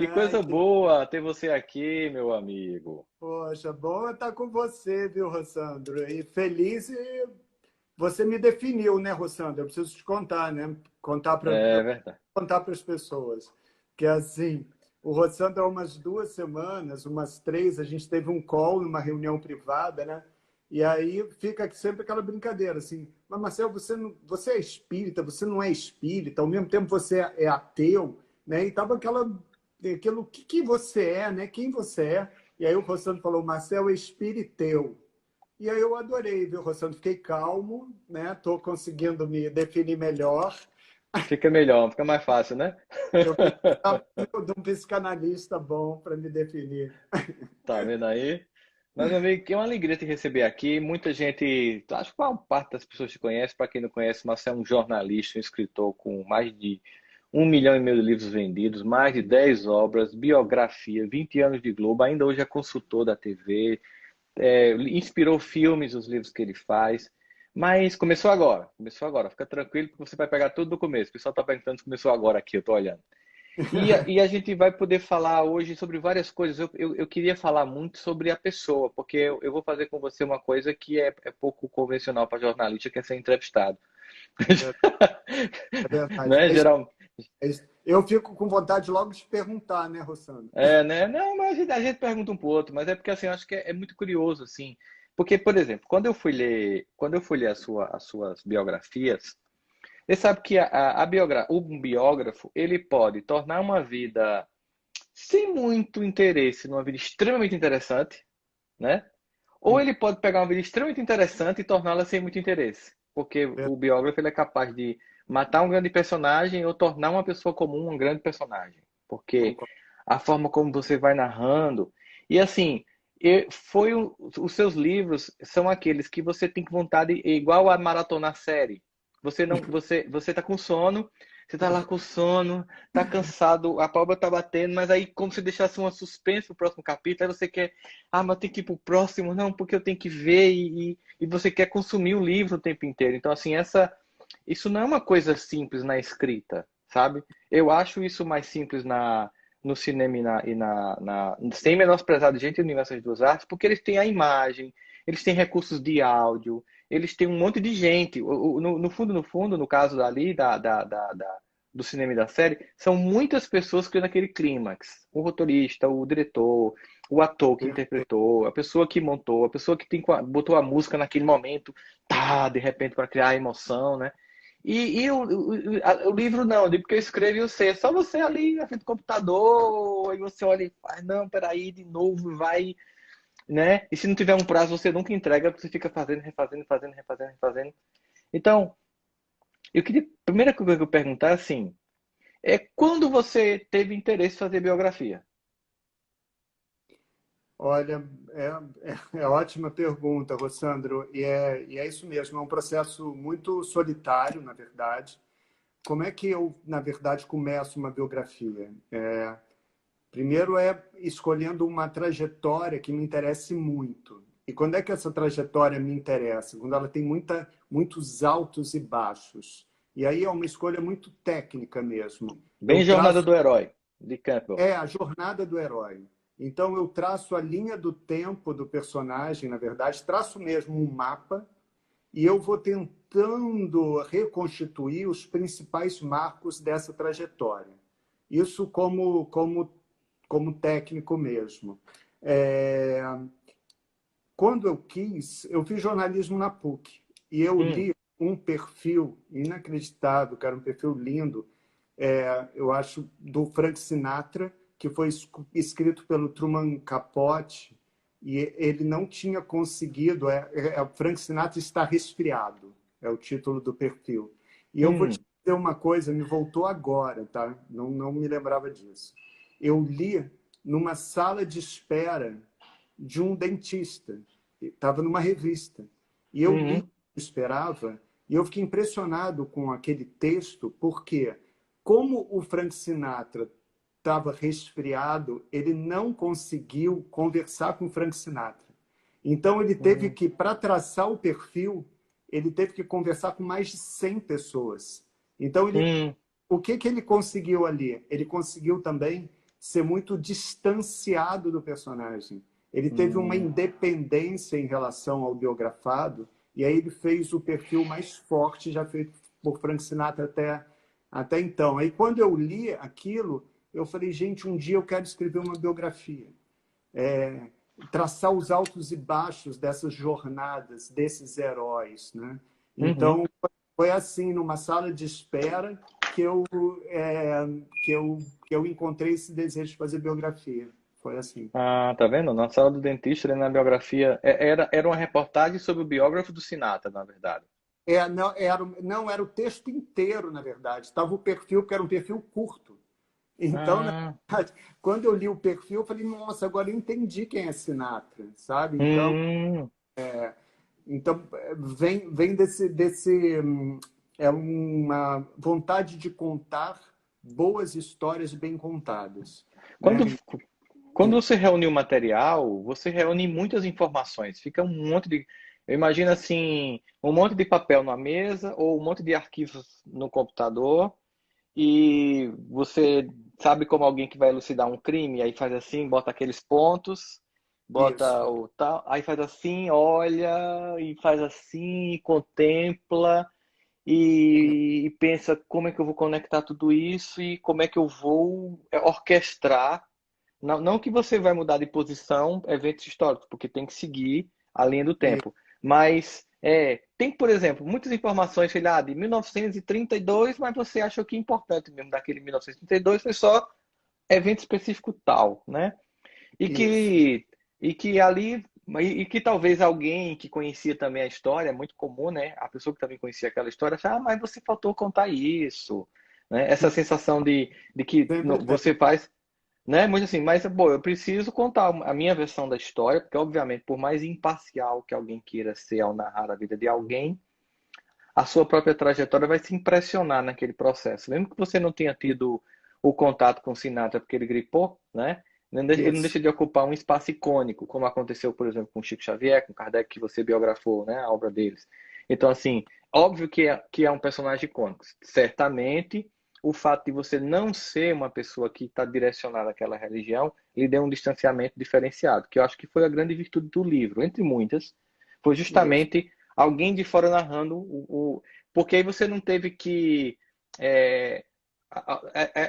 Que Ai, coisa boa ter você aqui, meu amigo. poxa, bom estar com você, viu, Rossandro? E feliz e você me definiu, né, Rossandro? Eu preciso te contar, né? É verdade. Contar para as pessoas. Que assim, o Rossandro há umas 2 semanas, umas três, a gente teve um call numa reunião privada, né? E aí fica sempre aquela brincadeira, assim, mas Marcelo, você é espírita, você não é espírita, ao mesmo tempo você é ateu, né? E tava aquilo, o que você é, né? Quem você é? E aí o Rossandro falou, Marcelo é espiriteu. E aí eu adorei, viu, Rossandro? Fiquei calmo, né? Estou conseguindo me definir melhor. Fica melhor, fica mais fácil, né? Eu precisava de um psicanalista bom para me definir. Tá vendo aí? Mas, meu amigo, que é uma alegria te receber aqui. Muita gente, acho que uma parte das pessoas te conhece. Para quem não conhece, Marcelo é um jornalista, um escritor com mais de 1,5 milhão de livros vendidos, mais de 10 obras, biografia, 20 anos de Globo, ainda hoje é consultor da TV, inspirou filmes, os livros que ele faz. Mas começou agora. Fica tranquilo que você vai pegar tudo do começo. O pessoal está perguntando se começou agora aqui, eu tô olhando. E a gente vai poder falar hoje sobre várias coisas. Eu queria falar muito sobre a pessoa, porque eu vou fazer com você uma coisa que é pouco convencional para jornalista, que é ser entrevistado. É verdade. Né? Geral, Eu fico com vontade logo de perguntar, né, Rossandro? né? Não, mas a gente pergunta um pro outro, mas é porque assim, eu acho que é muito curioso, assim. Porque, por exemplo, quando eu fui ler as suas biografias, você sabe que um biógrafo, ele pode tornar uma vida sem muito interesse numa vida extremamente interessante, né? Ou ele pode pegar uma vida extremamente interessante e torná-la sem muito interesse. Porque o biógrafo ele é capaz de matar um grande personagem ou tornar uma pessoa comum um grande personagem. Porque Concordo. a forma como você vai narrando. E assim, os seus livros são aqueles que você tem vontade, igual a maratonar série. Você tá com sono, você tá lá com sono, tá cansado, a palma tá batendo, mas aí como se deixasse uma suspense pro próximo capítulo, aí você quer, mas tem que ir pro próximo, não, porque eu tenho que ver e você quer consumir o livro o tempo inteiro. Então assim, isso não é uma coisa simples na escrita, sabe? Eu acho isso mais simples no cinema sem menosprezar de gente do universo das duas artes, porque eles têm a imagem, eles têm recursos de áudio, eles têm um monte de gente. No fundo, no caso ali do cinema e da série, são muitas pessoas criando aquele clímax. O roteirista, o diretor, o ator que interpretou, a pessoa que montou, a pessoa que botou a música naquele momento, tá, de repente, para criar a emoção, né? O livro não, porque eu escrevo e eu sei, é só você ali na frente do computador, e você olha e faz, não, peraí, de novo, vai, né? E se não tiver um prazo, você nunca entrega, você fica fazendo, refazendo, fazendo, refazendo, refazendo. Então, a primeira coisa que eu perguntar é assim, quando você teve interesse em fazer biografia? Olha, é ótima pergunta, Rossandro, e é isso mesmo, é um processo muito solitário, na verdade. Como é que eu, na verdade, começo uma biografia? Primeiro é escolhendo uma trajetória que me interesse muito. E quando é que essa trajetória me interessa? Quando ela tem muitos altos e baixos. E aí é uma escolha muito técnica mesmo. Eu Bem Jornada traço do Herói, de Campbell. a jornada do herói. Então eu traço a linha do tempo do personagem, na verdade, traço mesmo um mapa e eu vou tentando reconstituir os principais marcos dessa trajetória. Isso como técnico mesmo. É, Quando eu fiz jornalismo na PUC e eu Hum, li um perfil inacreditável, que era um perfil lindo, eu acho, do Frank Sinatra, que foi escrito pelo Truman Capote, e ele não tinha conseguido. Frank Sinatra está resfriado, é o título do perfil. E eu vou te hum, dizer uma coisa, me voltou agora, tá? Não me lembrava disso. Eu li numa sala de espera de um dentista, estava numa revista, e eu li, uhum, esperava, e eu fiquei impressionado com aquele texto, porque como o Frank Sinatra estava resfriado, ele não conseguiu conversar com o Frank Sinatra. Então ele teve hum, que, para traçar o perfil, ele teve que conversar com mais de 100 pessoas. Então hum, o que ele conseguiu ali? Ele conseguiu também ser muito distanciado do personagem. Ele teve uma Hum, independência em relação ao biografado, e aí ele fez o perfil mais forte já feito por Frank Sinatra até então. Aí quando eu li aquilo, eu falei, gente, um dia eu quero escrever uma biografia. Traçar os altos e baixos dessas jornadas, desses heróis, né? uhum. Então, foi assim, numa sala de espera, que que eu, que eu encontrei esse desejo de fazer biografia. Foi assim. Ah, tá vendo? Na sala do dentista, na biografia, era uma reportagem sobre o biógrafo do Sinatra, na verdade. Não era o texto inteiro, na verdade. Estava o perfil, que era um perfil curto. Então, na Ah, verdade, quando eu li o perfil, eu falei, nossa, agora eu entendi quem é Sinatra, sabe? hum. Então vem é uma vontade de contar boas histórias bem contadas, Quando, né? quando você reúne o material, você reúne muitas informações. Fica um monte de. Eu imagino assim, um monte de papel na mesa ou um monte de arquivos no computador e você sabe como alguém que vai elucidar um crime, aí faz assim, bota aqueles pontos, bota Isso, o tal, aí faz assim, olha e faz assim, e contempla e pensa como é que eu vou conectar tudo isso e como é que eu vou orquestrar. Não que você vai mudar de posição eventos históricos, porque tem que seguir a linha do e- tempo. Mas tem, por exemplo, muitas informações, sei lá, de 1932, mas você acha que o importante mesmo daquele 1932 foi só evento específico tal, né? E isso. que, e que ali, e que talvez alguém que conhecia também a história, é muito comum, né? A pessoa que também conhecia aquela história, achava, mas você faltou contar isso, né? Essa sensação de que Sempre você tem. faz, né? Muito assim, mas, pô, eu preciso contar a minha versão da história, porque, obviamente, por mais imparcial que alguém queira ser ao narrar a vida de alguém, a sua própria trajetória vai se impressionar naquele processo. Mesmo que você não tenha tido o contato com o Sinatra porque ele gripou, né? Ele não Isso, deixa de ocupar um espaço icônico, como aconteceu, por exemplo, com Chico Xavier, com Kardec, que você biografou, né? A obra deles. Então, assim, óbvio que é um personagem icônico. Certamente, o fato de você não ser uma pessoa que está direcionada àquela religião lhe deu um distanciamento diferenciado, que eu acho que foi a grande virtude do livro, entre muitas, foi isso. justamente alguém de fora narrando porque aí você não teve que é,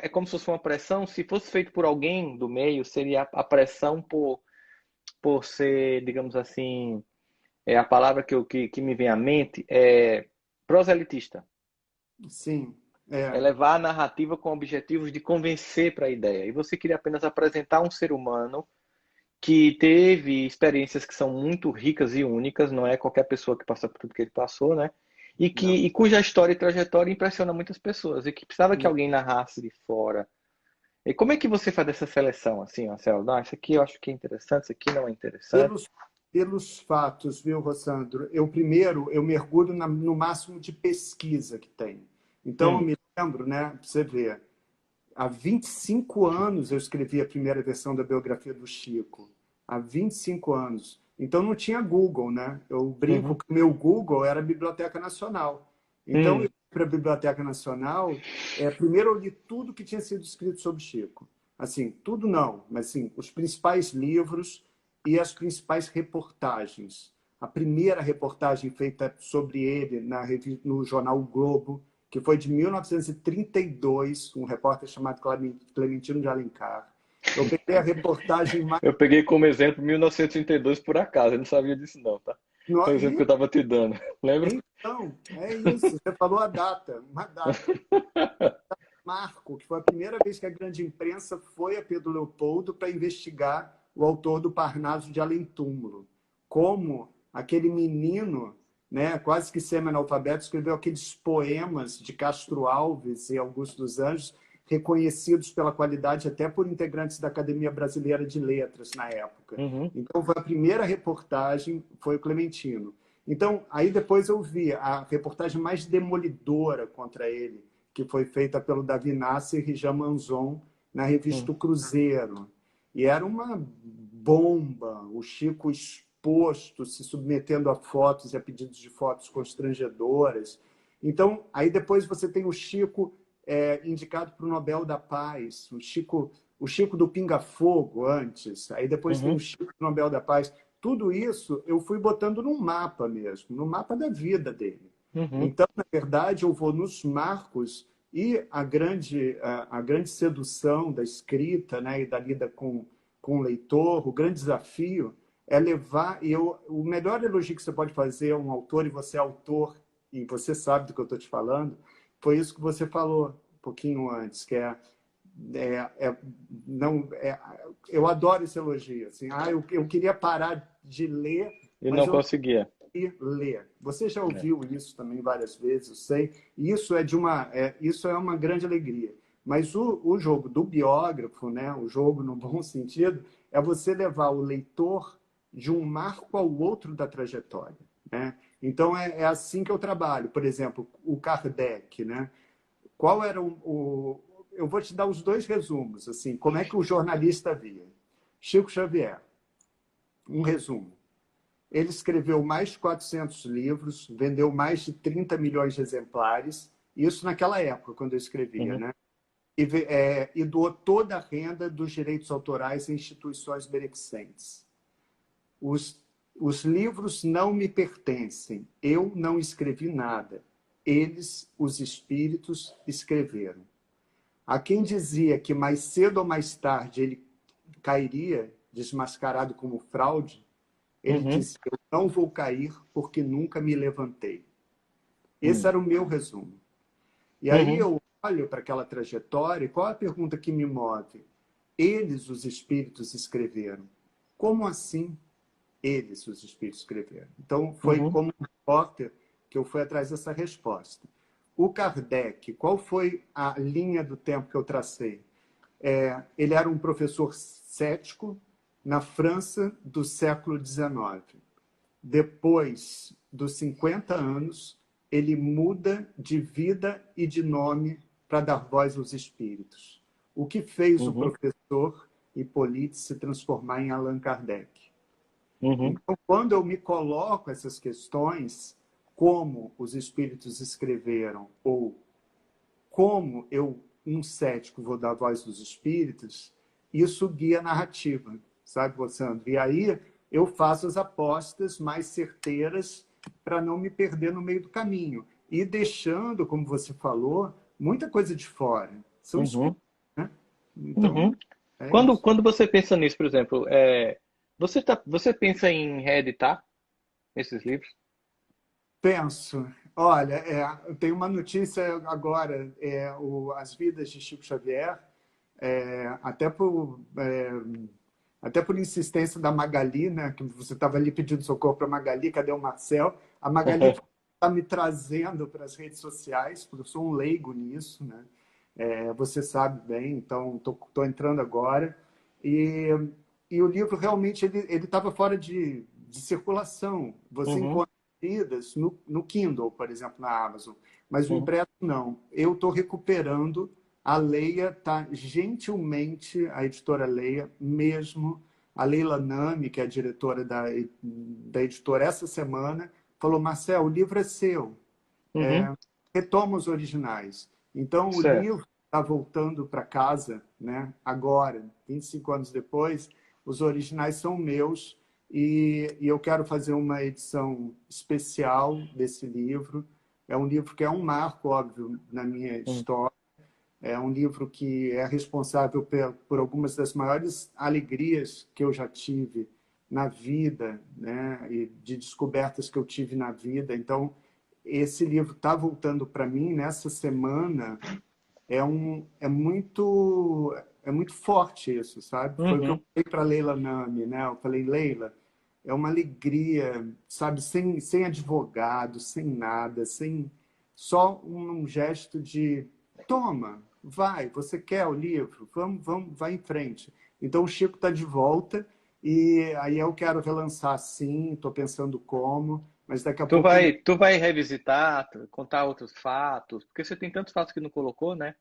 é como se fosse uma pressão. Se fosse feito por alguém do meio, seria a pressão por ser, digamos assim, a palavra que me vem à mente é proselitista. Sim, É é. levar a narrativa com objetivos de convencer para a ideia. E você queria apenas apresentar um ser humano que teve experiências que são muito ricas e únicas, não é qualquer pessoa que passa por tudo que ele passou, né? Não. E cuja história e trajetória impressiona muitas pessoas, e que precisava que alguém narrasse de fora. E como é que você faz essa seleção, assim, Marcelo? Não, isso aqui eu acho que é interessante, isso aqui não é interessante. Pelos, pelos fatos, viu, Rossandro? Eu mergulho no máximo de pesquisa que tem. Então, eu Hum, me lembro, né, para você ver, há 25 anos eu escrevi a primeira versão da biografia do Chico. Há 25 anos. Então não tinha Google, né? Eu brinco uhum, que o meu Google era a Biblioteca Nacional. Então eu hum, fui para a Biblioteca Nacional, primeiro eu li tudo que tinha sido escrito sobre Chico. Assim, tudo não, mas assim, os principais livros e as principais reportagens. A primeira reportagem feita sobre ele no jornal O Globo, que foi de 1932, um repórter chamado Clementino de Alencar. Eu peguei a reportagem mais. eu peguei como exemplo 1932 por acaso, eu não sabia disso não, tá? Foi o exemplo que E, eu estava te dando, lembra? então, é isso. Você falou a data, uma data. Marco, que foi a primeira vez que a grande imprensa foi a Pedro Leopoldo para investigar o autor do Parnaso de Além Túmulo. Como aquele menino, né, quase que semi-analfabeto, escreveu aqueles poemas de Castro Alves e Augusto dos Anjos, reconhecidos pela qualidade até por integrantes da Academia Brasileira de Letras na época. Uhum, Então, foi a primeira reportagem, foi o Clementino. Então, aí depois eu vi a reportagem mais demolidora contra ele, que foi feita pelo Davi Nasser e Jean Manzon na revista uhum. O Cruzeiro. E era uma bomba, o Chico exposto, se submetendo a fotos e a pedidos de fotos constrangedoras. Então, aí depois você tem o Chico indicado para o Nobel da Paz. o Chico do Pinga Fogo antes, aí depois tem o Uhum, Chico do Nobel da Paz. Tudo isso eu fui botando num mapa mesmo, no mapa da vida dele. uhum, Então, na verdade, eu vou nos marcos e a grande sedução da escrita, né, e da lida com o leitor, o grande desafio é levar. O melhor elogio que você pode fazer a um autor, e você é autor, e você sabe do que eu estou te falando, foi isso que você falou um pouquinho antes, que não, eu adoro esse elogio. Assim, eu queria parar de ler, e mas não eu conseguia. e ler. Você já É. ouviu isso também várias vezes, eu sei. Isso é uma grande alegria. Mas o jogo do biógrafo, né, o jogo no bom sentido, é você levar o leitor de um marco ao outro da trajetória, né? Então é assim que eu trabalho. Por exemplo, o Kardec, né? Qual era eu vou te dar os dois resumos, assim, como é que o jornalista via. Chico Xavier, um resumo. Ele escreveu mais de 400 livros, vendeu mais de 30 milhões de exemplares, isso naquela época, quando eu escrevia, Uhum, né? E doou toda a renda dos direitos autorais a instituições beneficentes. Os, os livros não me pertencem, eu não escrevi nada. Eles, os espíritos, escreveram. A quem dizia que mais cedo ou mais tarde ele cairia, desmascarado como fraude, ele uhum, disse: eu não vou cair porque nunca me levantei. Esse uhum, era o meu resumo. E aí uhum, eu olho para aquela trajetória, e qual a pergunta que me move? Eles, os espíritos, escreveram. Como assim eles, os espíritos, escreveram? Então, foi uhum, como um repórter que eu fui atrás dessa resposta. O Kardec, qual foi a linha do tempo que eu tracei? Ele era um professor cético na França do século XIX. Depois dos 50 anos, ele muda de vida e de nome para dar voz aos espíritos. O que fez o uhum, professor Hippolyte se transformar em Allan Kardec? uhum, Então, quando eu me coloco essas questões, como os espíritos escreveram, ou como eu, um cético, vou dar voz dos espíritos, isso guia a narrativa, sabe, Sandro? E aí eu faço as apostas mais certeiras para não me perder no meio do caminho. E deixando, como você falou, muita coisa de fora. São escolhas, uhum, né? Então, uhum. é Quando, isso. quando você pensa nisso, por exemplo, você pensa em reeditar esses livros? Penso. Olha, tem uma notícia agora, As Vidas de Chico Xavier, é, até por é, até por insistência da Magali, né, que você estava ali pedindo socorro para a Magali, cadê o Marcel? A Magali está me trazendo para as redes sociais, porque eu sou um leigo nisso, né? Você sabe bem, então estou entrando agora. E, e o livro realmente ele estava fora de circulação. Você Uhum, encontra vidas no Kindle, por exemplo, na Amazon, mas o uhum, impresso não. Eu estou recuperando. A Leia está gentilmente, a editora Leia, mesmo, a Leila Nami, que é a diretora da editora, essa semana, falou: Marcel, o livro é seu, uhum, retoma os originais. Então, o certo. livro está voltando para casa, né? Agora, 25 anos depois, os originais são meus e eu quero fazer uma edição especial desse livro. É um livro que é um marco, óbvio, na minha Uhum, história. É um livro que é responsável por algumas das maiores alegrias que eu já tive na vida, né? E de descobertas que eu tive na vida. Então, esse livro está voltando para mim nessa semana. É muito forte isso, sabe? Foi o que eu uhum, falei para Leila Nami, né? Eu falei: Leila, é uma alegria, sabe? Sem advogado, sem nada, sem só um gesto de toma, vai, você quer o livro, vamos, vai em frente. Então o Chico está de volta e aí eu quero relançar sim, estou pensando como, mas daqui a Tu pouco ele vai, tu vai revisitar, contar outros fatos, porque você tem tantos fatos que não colocou, né?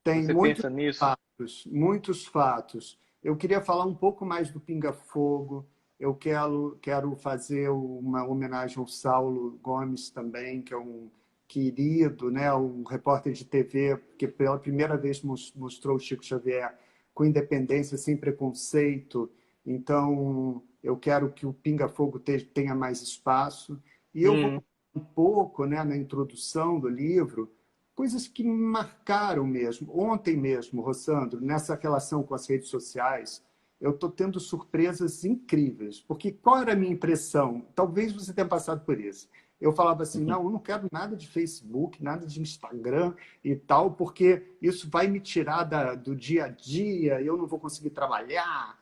tem Você muitos pensa nisso? fatos, muitos fatos. Eu queria falar um pouco mais do Pinga Fogo. Eu quero fazer uma homenagem ao Saulo Gomes também, que é um querido, né, um repórter de TV que pela primeira vez mostrou o Chico Xavier com independência, sem preconceito. Então, eu quero que o Pinga Fogo tenha mais espaço. E eu vou Uhum. um pouco, né, na introdução do livro, coisas que me marcaram mesmo. Ontem mesmo, Rossandro, nessa relação com as redes sociais, eu estou tendo surpresas incríveis. Porque qual era a minha impressão? Talvez você tenha passado por isso. Eu falava assim, não, eu não quero nada de Facebook, nada de Instagram e tal, porque isso vai me tirar do dia a dia, eu não vou conseguir trabalhar.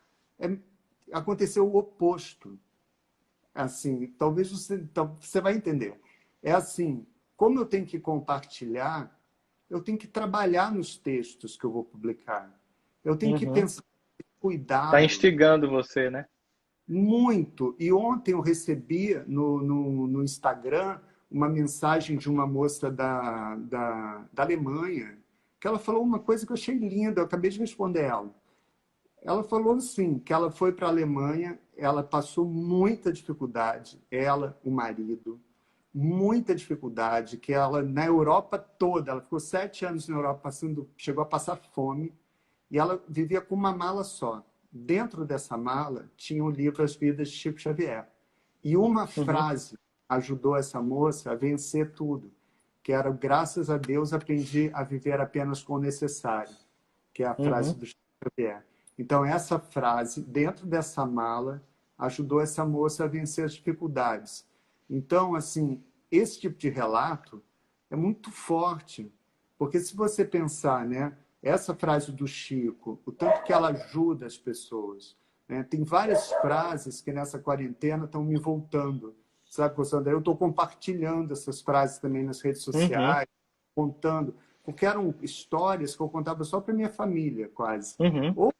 Aconteceu o oposto. Assim, talvez você vai entender. É assim, como eu tenho que compartilhar, eu tenho que trabalhar nos textos que eu vou publicar. Eu tenho que Uhum. pensar com Tá cuidado, instigando você, né? muito. E ontem eu recebi no Instagram uma mensagem de uma moça da Alemanha, que ela falou uma coisa que eu achei linda, eu acabei de responder ela. Ela falou assim, que ela foi para a Alemanha, ela passou muita dificuldade, ela, o marido, muita dificuldade, que ela, na Europa toda, ela ficou 7 anos na Europa, chegou a passar fome, e ela vivia com uma mala só. Dentro dessa mala tinha o livro As Vidas de Chico Xavier. E uma Uhum. frase ajudou essa moça a vencer tudo, que era: graças a Deus aprendi a viver apenas com o necessário, que é a frase Uhum. do Chico Xavier. Então, essa frase, dentro dessa mala, ajudou essa moça a vencer as dificuldades. Então, assim, esse tipo de relato é muito forte, porque se você pensar, né, essa frase do Chico, o tanto que ela ajuda as pessoas, né? Tem várias frases que nessa quarentena estão me voltando, sabe, Sandra? Eu estou compartilhando essas frases também nas redes Uhum. sociais, contando, porque eram histórias que eu contava só para minha família, quase. Uhum. Ou,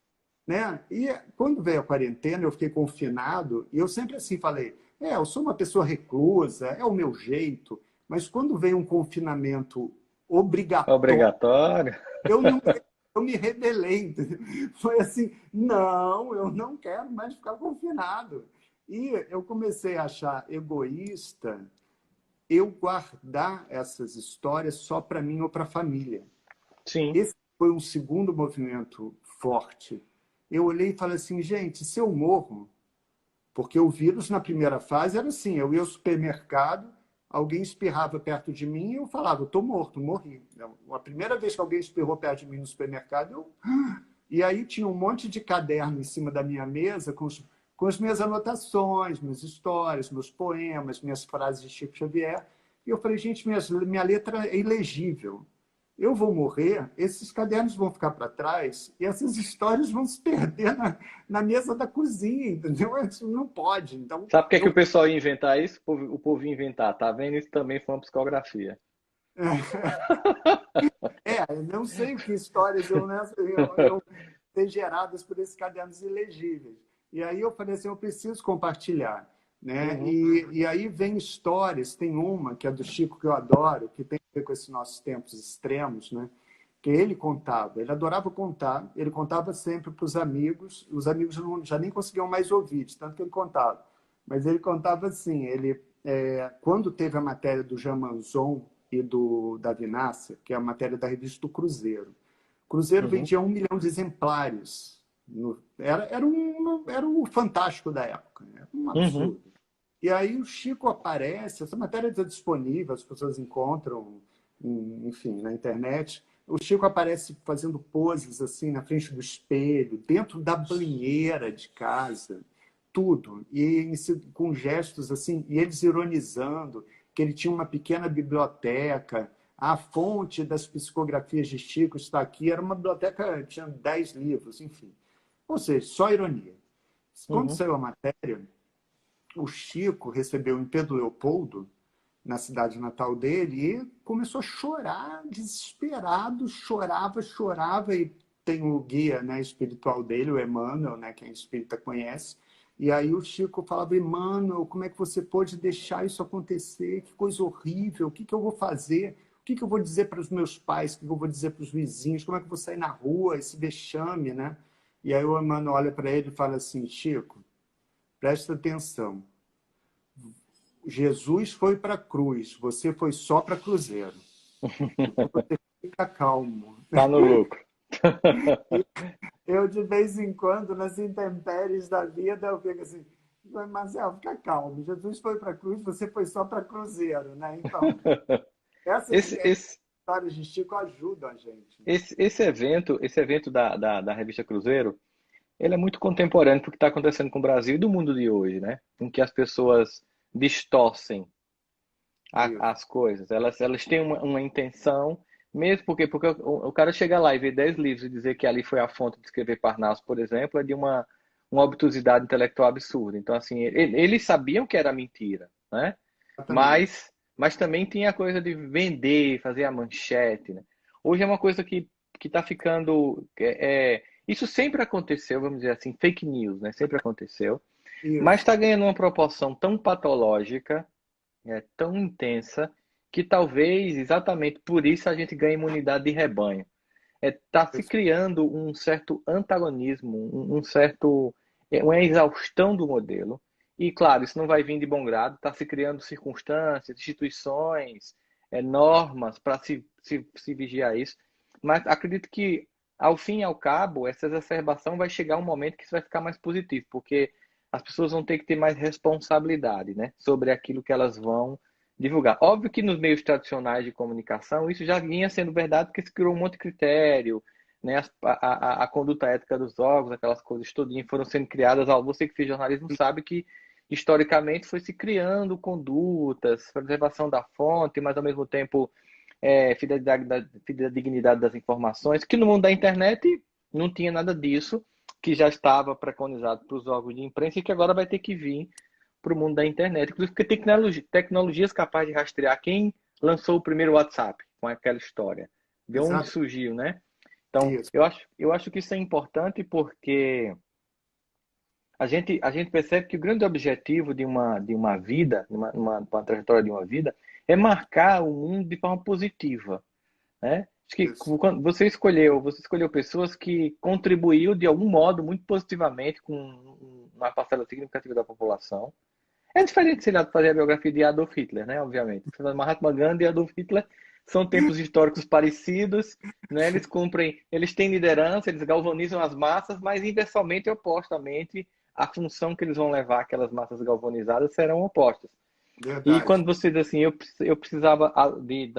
né? E quando veio a quarentena, eu fiquei confinado, e eu sempre assim falei, eu sou uma pessoa reclusa, é o meu jeito, mas quando veio um confinamento obrigatório, Obrigatório. eu não eu me rebelei. Entendeu? Foi assim, não, eu não quero mais ficar confinado. E eu comecei a achar egoísta eu guardar essas histórias só para mim ou para a família. Sim. Esse foi um segundo movimento forte. Eu olhei e falei assim, gente, se eu morro, porque o vírus, na primeira fase, era assim: eu ia ao supermercado, alguém espirrava perto de mim e eu falava, estou morto, morri. A primeira vez que alguém espirrou perto de mim no supermercado, eu... E aí tinha um monte de caderno em cima da minha mesa com as minhas anotações, minhas histórias, meus poemas, minhas frases de Chico Xavier. E eu falei, gente, minha letra é ilegível. Eu vou morrer, esses cadernos vão ficar para trás e essas histórias vão se perder na mesa da cozinha, entendeu? Isso não pode. Então, Sabe por que que o pessoal ia inventar isso? O povo ia inventar. Tá vendo? Isso também foi uma psicografia. eu não sei o que histórias eu ter geradas por esses cadernos ilegíveis. E aí eu falei assim, eu preciso compartilhar. Né? Uhum. E aí vem histórias, tem uma que é do Chico que eu adoro, que tem a ver com esses nossos tempos extremos, né? Que ele contava, ele adorava contar, ele contava sempre para os amigos já nem conseguiam mais ouvir, de tanto que ele contava. Mas ele contava assim, quando teve a matéria do Jean Manzon e da Vinácia, que é a matéria da revista do Cruzeiro, o Cruzeiro Uhum. vendia 1 milhão de exemplares. Era o fantástico da época, né? Era um Uhum. absurdo. E aí o Chico aparece, essa matéria está disponível, as pessoas encontram, enfim, na internet. O Chico aparece fazendo poses assim na frente do espelho, dentro da banheira de casa, tudo. E com gestos assim, e eles ironizando que ele tinha uma pequena biblioteca. A fonte das psicografias de Chico está aqui. Era uma biblioteca, tinha 10 livros, enfim. Ou seja, só ironia. Quando Uhum. saiu a matéria, o Chico recebeu em Pedro Leopoldo, na cidade natal dele, e começou a chorar, desesperado, chorava, chorava, e tem o guia, né, espiritual dele, o Emmanuel, né, quem é espírita conhece, e aí o Chico falava, Emmanuel, como é que você pode deixar isso acontecer? Que coisa horrível, o que eu vou fazer? O que eu vou dizer para os meus pais? O que eu vou dizer para os vizinhos? Como é que eu vou sair na rua? Esse vexame, né? E aí o Emmanuel olha para ele e fala assim, Chico, presta atenção, Jesus foi para a cruz, você foi só para Cruzeiro. Então você fica calmo. Tá no lucro. Eu, de vez em quando, nas intempéries da vida, eu fico assim, Marcelo, fica calmo. Jesus foi para a cruz, você foi só para cruzeiro, né? Então, essas Esse, esse, histórias de Chico ajudam a gente, né? esse evento da revista Cruzeiro, ele é muito contemporâneo porque está acontecendo com o Brasil e do mundo de hoje, né? Em que as pessoas distorcem Isso. as coisas. Elas têm uma intenção, mesmo porque o cara chega lá e vê 10 livros e dizer que ali foi a fonte de escrever Parnaso, por exemplo, é de uma obtusidade intelectual absurda. Então, assim, eles sabiam que era mentira, né? Exatamente. Mas também tinha a coisa de vender, fazer a manchete, né? Hoje é uma coisa que está ficando. Isso sempre aconteceu, vamos dizer assim, fake news, né? Sempre aconteceu. Mas Isso. está ganhando uma proporção tão patológica, tão intensa, que talvez exatamente por isso a gente ganhe imunidade de rebanho. Está se Isso. criando um certo antagonismo, uma exaustão do modelo. E, claro, isso não vai vir de bom grado, está se criando circunstâncias, instituições, normas para se vigiar isso. Mas acredito que, ao fim e ao cabo, essa exacerbação vai chegar um momento que isso vai ficar mais positivo, porque as pessoas vão ter que ter mais responsabilidade, né, sobre aquilo que elas vão divulgar. Óbvio que nos meios tradicionais de comunicação isso já vinha sendo verdade, porque se criou um monte de critério, né? A conduta ética dos órgãos, aquelas coisas todinhas foram sendo criadas. Você que fez jornalismo sabe que historicamente foi se criando condutas, preservação da fonte, mas ao mesmo tempo fidedignidade das informações, que no mundo da internet não tinha nada disso, que já estava preconizado para os órgãos de imprensa e que agora vai ter que vir para o mundo da internet. Inclusive porque tem tecnologias capazes de rastrear quem lançou o primeiro WhatsApp com aquela história, de onde Exato. surgiu, né? Então, Isso. eu acho que isso é importante porque a gente percebe que o grande objetivo de uma vida, uma trajetória de uma vida, é marcar o mundo de forma positiva, né? Acho que Isso. quando você escolheu pessoas que contribuíram de algum modo muito positivamente com uma parcela significativa da população. É diferente se ele fazer a biografia de Adolf Hitler, né? Obviamente. Mahatma Gandhi e Adolf Hitler são tempos históricos parecidos, né? Eles têm liderança, eles galvanizam as massas, mas inversamente e opostamente, a função que eles vão levar aquelas massas galvanizadas serão opostas. E Verdade. quando você diz assim, eu precisava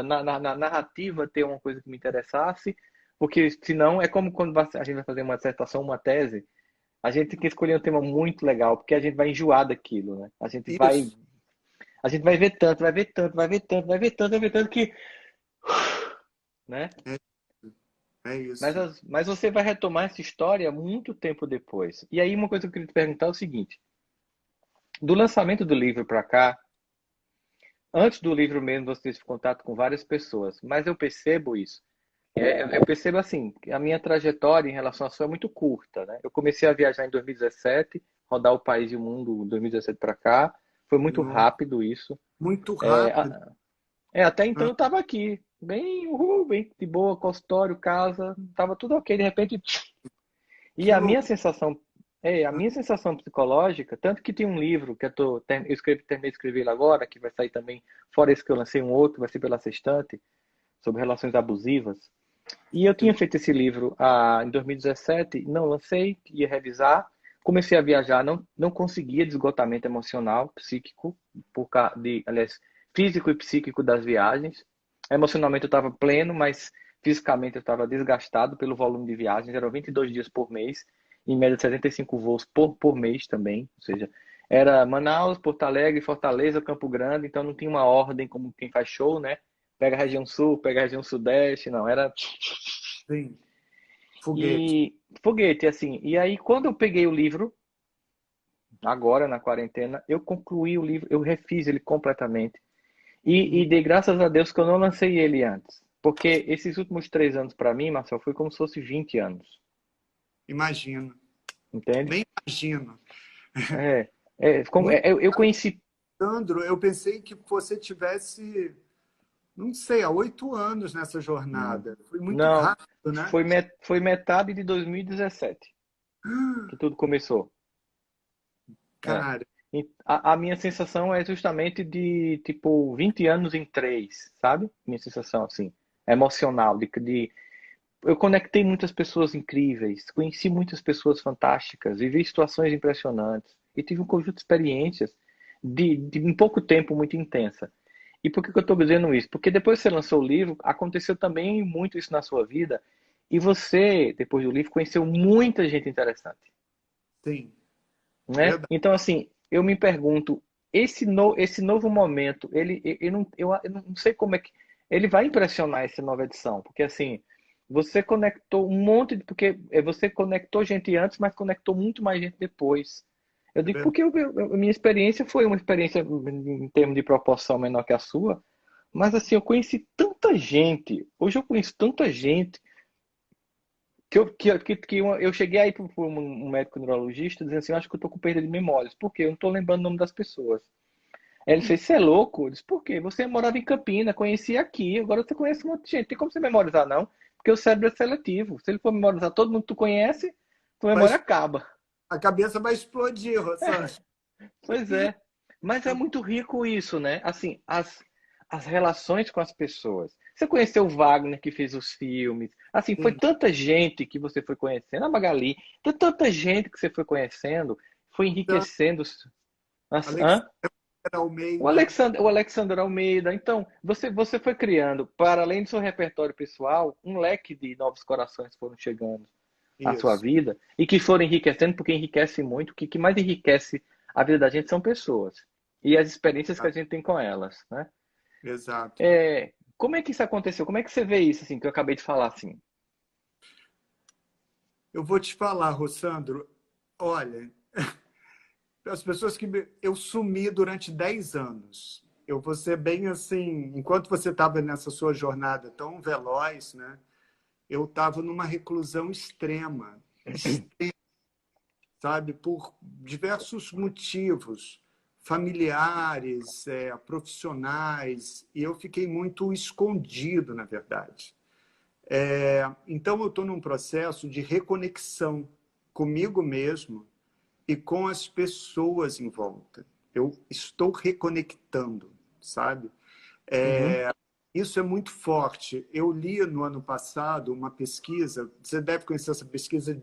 na narrativa ter uma coisa que me interessasse, porque senão é como quando a gente vai fazer uma dissertação, uma tese, a gente tem que escolher um tema muito legal, porque a gente vai enjoar daquilo, né? Isso. A gente vai ver tanto, vai ver tanto, vai ver tanto, vai ver tanto, vai ver tanto que, né? É, é Mas, isso. mas você vai retomar essa história muito tempo depois. E aí uma coisa que eu queria te perguntar é o seguinte: do lançamento do livro para cá, antes do livro mesmo você teve contato com várias pessoas, mas eu percebo isso. Eu percebo assim, que a minha trajetória em relação à sua é muito curta, né? Eu comecei a viajar em 2017, rodar o país e o mundo em 2017 para cá. Foi muito No- rápido isso. Muito É, rápido. até então Ah, eu estava aqui, bem, bem de boa, consultório, casa, estava tudo ok, de repente. E que a minha louco. sensação, a minha sensação psicológica, tanto que tem um livro que terminei de escrever ele agora, que vai sair também, fora esse que eu lancei um outro, vai ser pela Sextante, sobre relações abusivas. E eu tinha feito esse livro em 2017, não lancei, ia revisar, comecei a viajar, não conseguia de esgotamento emocional, psíquico, aliás, físico e psíquico das viagens. Emocionalmente eu estava pleno, mas fisicamente eu estava desgastado pelo volume de viagens, eram 22 dias por mês, em média 75 voos por mês também, ou seja, era Manaus, Porto Alegre, Fortaleza, Campo Grande, então não tinha uma ordem como quem faz show, né? Pega a região sul, pega a região sudeste, não, era Sim. Foguete. e foguete, assim. E aí, quando eu peguei o livro, agora na quarentena, eu concluí o livro, eu refiz ele completamente. E Uhum. dei graças a Deus que eu não lancei ele antes. Porque esses últimos 3 anos, para mim, Marcel, foi como se fosse 20 anos. Imagino. Entende? Nem imagino. É, Muito, eu conheci. Sandro, eu pensei que você tivesse, não sei, há 8 anos nessa jornada. Foi muito Não, rápido, né? foi metade de 2017 que tudo começou. É. Cara, E a minha sensação é justamente de, tipo, 20 anos em três, sabe? Minha sensação, assim, emocional, de eu conectei muitas pessoas incríveis, conheci muitas pessoas fantásticas, vivi situações impressionantes e tive um conjunto de experiências de em pouco tempo muito intensa. E por que que eu estou dizendo isso? Porque depois que você lançou o livro, aconteceu também muito isso na sua vida e você, depois do livro, conheceu muita gente interessante, Sim, né? verdade. Então, assim, eu me pergunto, esse novo momento, eu não sei como é que ele vai impressionar essa nova edição, porque assim, você conectou um monte de, porque você conectou gente antes, mas conectou muito mais gente depois. Eu É digo verdade. porque a minha experiência foi uma experiência em termos de proporção menor que a sua, mas assim, eu conheci tanta gente, hoje eu conheço tanta gente eu cheguei aí para um médico neurologista dizendo assim, eu acho que eu tô com perda de memórias. Por quê? Eu não tô lembrando o nome das pessoas. Aí ele fez, você é louco? Eu disse, por quê? Você morava em Campina, conhecia aqui, agora você conhece um monte de gente. Tem como você memorizar, não? Porque o cérebro é seletivo. Se ele for memorizar todo mundo que tu conhece, tua memória Mas acaba. a cabeça vai explodir, Rosana. Pois é. Mas é muito rico isso, né? Assim, as relações com as pessoas. Você conheceu o Wagner, que fez os filmes. Assim, foi Sim. tanta gente que você foi conhecendo. A Magali, tanta gente que você foi conhecendo, foi Então, enriquecendo. Hã? Alexandre Almeida. O Alexander Almeida. Então, você foi criando, para além do seu repertório pessoal, um leque de novos corações foram chegando à sua Isso. vida e que foram enriquecendo, porque enriquece muito. O que mais enriquece a vida da gente são pessoas e as experiências que a gente tem com elas, né? Exato. Como é que isso aconteceu? Como é que você vê isso, assim, que eu acabei de falar, assim? Eu vou te falar, Rossandro, olha, as pessoas eu sumi durante 10 anos. Eu vou ser bem assim, enquanto você estava nessa sua jornada tão veloz, né? Eu estava numa reclusão extrema, sabe, por diversos motivos, familiares, profissionais, e eu fiquei muito escondido, na verdade. Então, eu estou num processo de reconexão comigo mesmo e com as pessoas em volta. Eu estou reconectando, sabe? Uhum, Isso é muito forte. Eu li no ano passado uma pesquisa, você deve conhecer essa pesquisa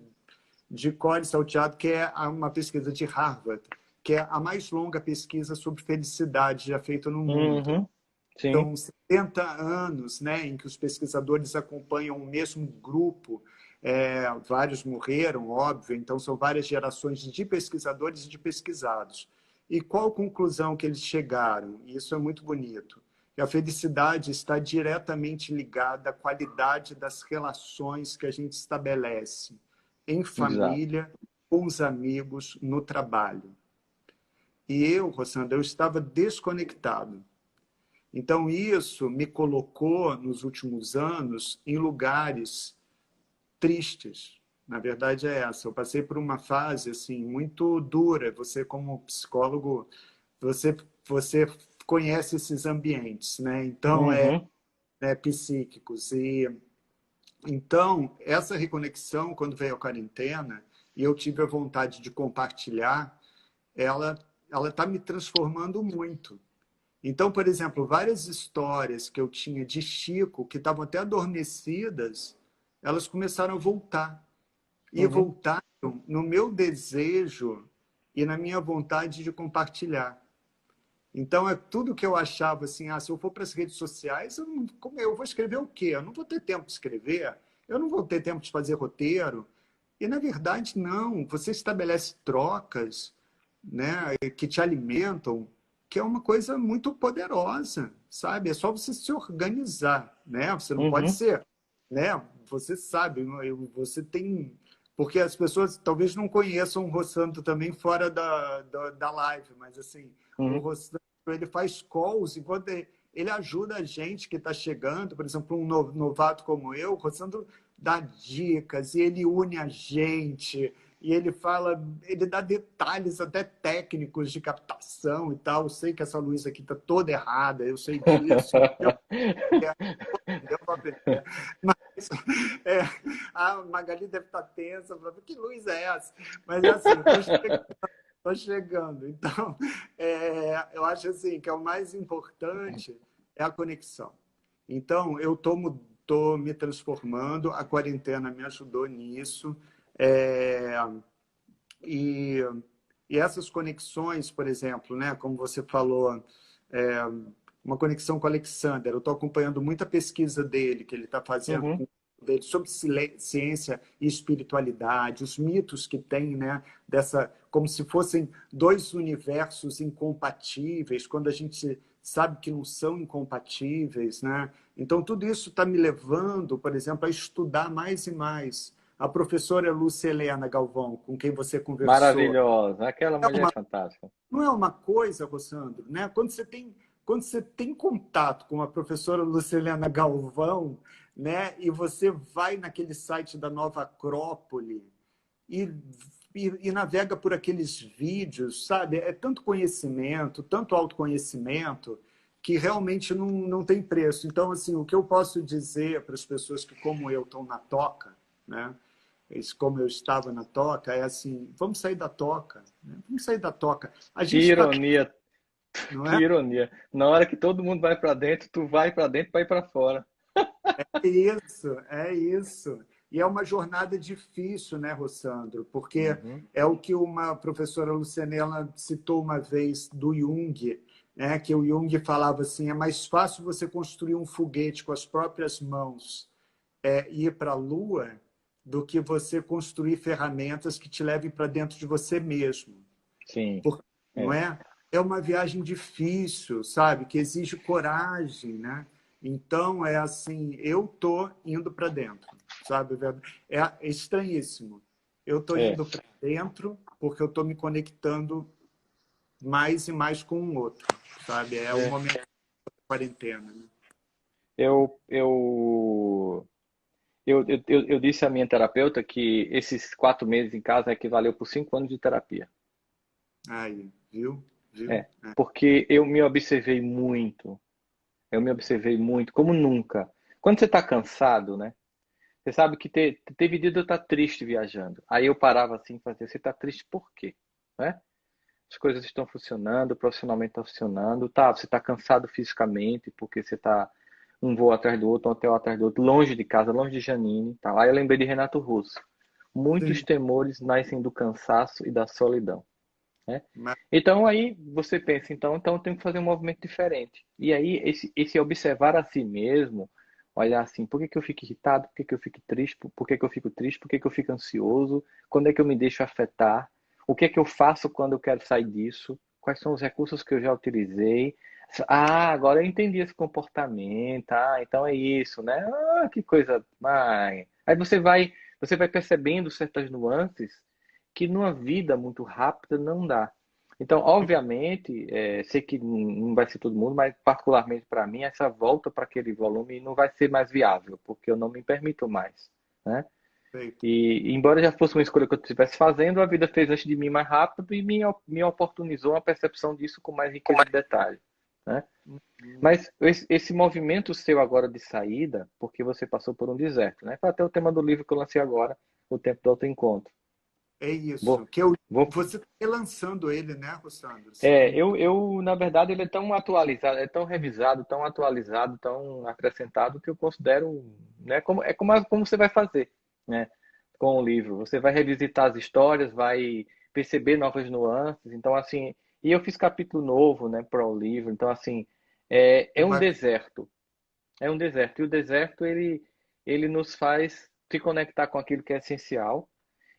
de Corey Salteado, que é uma pesquisa de Harvard, que é a mais longa pesquisa sobre felicidade já feita no mundo. uhum, sim, São 70 anos, né, em que os pesquisadores acompanham o mesmo grupo. Vários morreram, óbvio, então são várias gerações de pesquisadores e de pesquisados. E qual conclusão que eles chegaram? Isso é muito bonito. Que a felicidade está diretamente ligada à qualidade das relações que a gente estabelece em exato. família, com os amigos, no trabalho. E eu, Rossandra, eu estava desconectado. Então, isso me colocou, nos últimos anos, em lugares tristes. Na verdade, é essa. Eu passei por uma fase assim muito dura. Você, como psicólogo, você, você conhece esses ambientes, né? Então, Uhum, psíquicos. E então, essa reconexão, quando veio a quarentena, e eu tive a vontade de compartilhar, ela ela está me transformando muito. Então, por exemplo, várias histórias que eu tinha de Chico, que estavam até adormecidas, elas começaram a voltar. E uhum, voltaram no meu desejo e na minha vontade de compartilhar. Então, é tudo que eu achava assim, se eu for para as redes sociais, eu vou escrever o quê? Eu não vou ter tempo de escrever, eu não vou ter tempo de fazer roteiro. E, na verdade, não. Você estabelece trocas, né, que te alimentam, que é uma coisa muito poderosa, sabe? É só você se organizar, né? Você não pode uhum, ser, né? Você sabe, você tem... Porque as pessoas talvez não conheçam o Rossanto também fora da live, mas assim, o uhum, Rossanto, ele faz calls enquanto ele ajuda a gente que está chegando, por exemplo, um novato como eu, o Rossanto dá dicas e ele une a gente e ele fala, ele dá detalhes até técnicos de captação e tal. Eu sei que essa luz aqui está toda errada, eu sei disso. Deu para aprender. Mas a Magali deve estar tensa, falando, que luz é essa? Mas é assim, estou chegando. Tô chegando. Então, eu acho assim que é o mais importante é a conexão. Então, eu tomo estou me transformando, a quarentena me ajudou nisso. É, e, e essas conexões, por exemplo, né, como você falou, é, uma conexão com o Alexander, eu estou acompanhando muita pesquisa dele, que ele está fazendo Uhum. com dele sobre ciência e espiritualidade, os mitos que tem, né, dessa, como se fossem dois universos incompatíveis, quando a gente sabe que não são incompatíveis, né? Então tudo isso está me levando, por exemplo, a estudar mais e mais. A professora Lúcia Helena Galvão, com quem você conversou, Maravilhosa. Aquela é mulher é uma fantástica. não é uma coisa, Rossandro, né? Quando você tem contato com a professora Luciliana Galvão, né? E você vai naquele site da Nova Acrópole e, e navega por aqueles vídeos, sabe? É tanto conhecimento, tanto autoconhecimento, que realmente não tem preço. Então, assim, o que eu posso dizer para as pessoas que, como eu, estão na toca, né? Como eu estava na toca, é assim, vamos sair da toca, né? Vamos sair da toca. A Que gente está, ironia, não que é? ironia. Na hora que todo mundo vai para dentro, tu vai para dentro para ir para fora. É isso, é isso. E é uma jornada difícil, né, Rossandro? Porque Uhum. é o que uma professora Lucianela citou uma vez do Jung, né? Que o Jung falava assim, é mais fácil você construir um foguete com as próprias mãos e ir para a Lua do que você construir ferramentas que te levem para dentro de você mesmo. Sim. Não É. é? É uma viagem difícil, sabe? Que exige coragem, né? Então, é assim, eu tô indo para dentro, sabe? É estranhíssimo. Eu tô É. indo para dentro porque eu tô me conectando mais e mais com o outro, sabe? É o É. momento da quarentena, né? Eu, eu, eu disse à minha terapeuta que esses 4 meses em casa equivaleu por 5 anos de terapia. Aí, viu? Viu? É. Porque eu me observei muito. Eu me observei muito, como nunca. Quando você está cansado, né? Você sabe que teve dia de eu estar triste viajando. Aí eu parava assim e fazia, você está triste por quê? Né? As coisas estão funcionando, profissionalmente está funcionando. Tá, você está cansado fisicamente, porque você está um voo atrás do outro, um hotel atrás do outro, longe de casa, longe de Janine. Tá? Aí eu lembrei de Renato Russo. Muitos Sim, temores nascem do cansaço e da solidão. Né? mas Então aí você pensa, então eu tenho que fazer um movimento diferente. E aí esse observar a si mesmo, olhar assim, por que que eu fico irritado, por que que eu fico triste, por que que eu fico triste, por que que eu fico ansioso, quando é que eu me deixo afetar, o que é que eu faço quando eu quero sair disso, quais são os recursos que eu já utilizei. Ah, agora eu entendi esse comportamento, ah, então é isso, né? Ah, que coisa, ai. Aí você vai percebendo certas nuances que numa vida muito rápida não dá. Então, obviamente, sei que não vai ser todo mundo, mas particularmente para mim, essa volta para aquele volume não vai ser mais viável, porque eu não me permito mais, né? perfeito. E embora já fosse uma escolha que eu estivesse fazendo, a vida fez antes de mim mais rápido e me oportunizou a percepção disso com mais riqueza de detalhe, né? Uhum. Mas esse movimento seu agora de saída, porque você passou por um deserto, né? Foi até o tema do livro que eu lancei agora, O Tempo do Autoencontro. É isso. Vou, vou Você está relançando ele, né, Rossandro? Na verdade, ele é tão atualizado, é tão revisado, tão atualizado, tão acrescentado que eu considero, né, como você vai fazer, né, com o livro. Você vai revisitar as histórias, vai perceber novas nuances. Então, assim, e eu fiz capítulo novo, né, para o livro. Então, assim, Que é um bacana. deserto, é um deserto. E o deserto, ele nos faz se conectar com aquilo que é essencial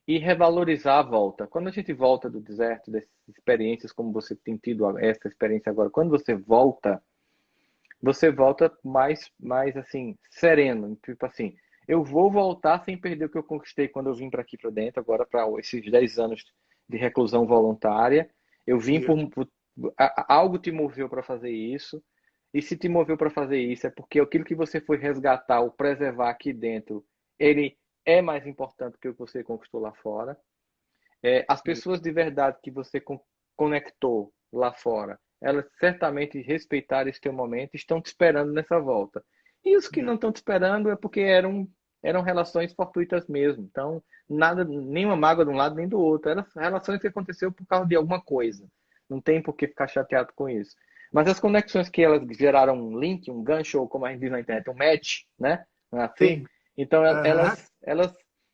e revalorizar a volta. Quando a gente volta do deserto, dessas experiências, como você tem tido essa experiência agora, quando você volta mais assim, sereno. Tipo assim, eu vou voltar sem perder o que eu conquistei quando eu vim para aqui para dentro, agora para esses 10 anos de reclusão voluntária. Eu vim E algo te moveu para fazer isso. E se te moveu para fazer isso, é porque aquilo que você foi resgatar ou preservar aqui dentro, ele é mais importante que o que você conquistou lá fora. As pessoas de verdade que você conectou lá fora, elas certamente respeitaram esse teu momento e estão te esperando nessa volta. E os que não estão te esperando é porque eram relações fortuitas mesmo. Então, nada, nenhuma mágoa de um lado nem do outro. Eram relações que aconteceram por causa de alguma coisa. Não tem por que ficar chateado com isso. Mas as conexões que elas geraram um link, um gancho, ou como a gente diz na internet, um match, né? assim. Sim. Então Aham.